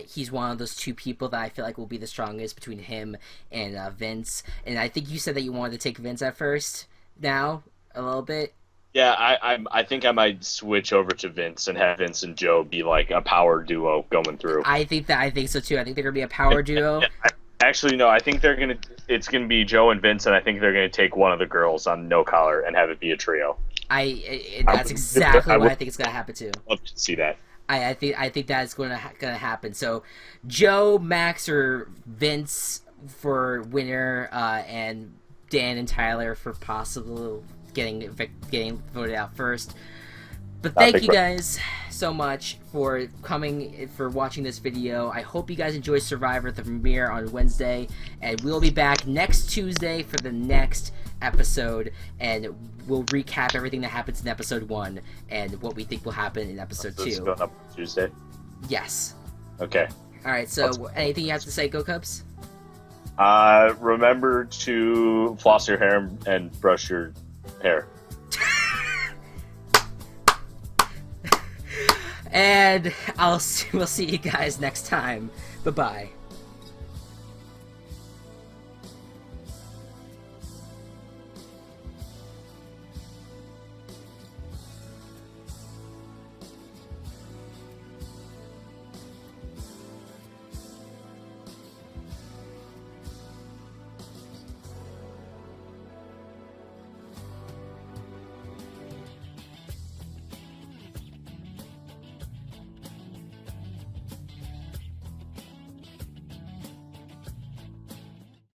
He's one of those two people that I feel like will be the strongest between him and Vince. And I think you said that you wanted to take Vince at first. Now, a little bit. Yeah, I think I might switch over to Vince and have Vince and Joe be like a power duo going through. I think so too. I think they're gonna be a power duo. Actually, no. I think it's gonna be Joe and Vince, and I think they're gonna take one of the girls on No Collar and have it be a trio. That's exactly what I think is gonna happen too. Love to see that. I think that's gonna happen. So, Joe, Max, or Vince for winner, and Dan and Tyler for possible getting voted out first. But thank you guys so much for watching this video. I hope you guys enjoy Survivor, the premiere on Wednesday, and we'll be back next Tuesday for the next episode, and we'll recap everything that happens in episode 1 and what we think will happen in episode 2. Going up Tuesday? Yes. Okay. Alright, so anything you have to say, Go Cubs? Remember to floss your hair and brush your hair. And we'll see you guys next time. Bye-bye.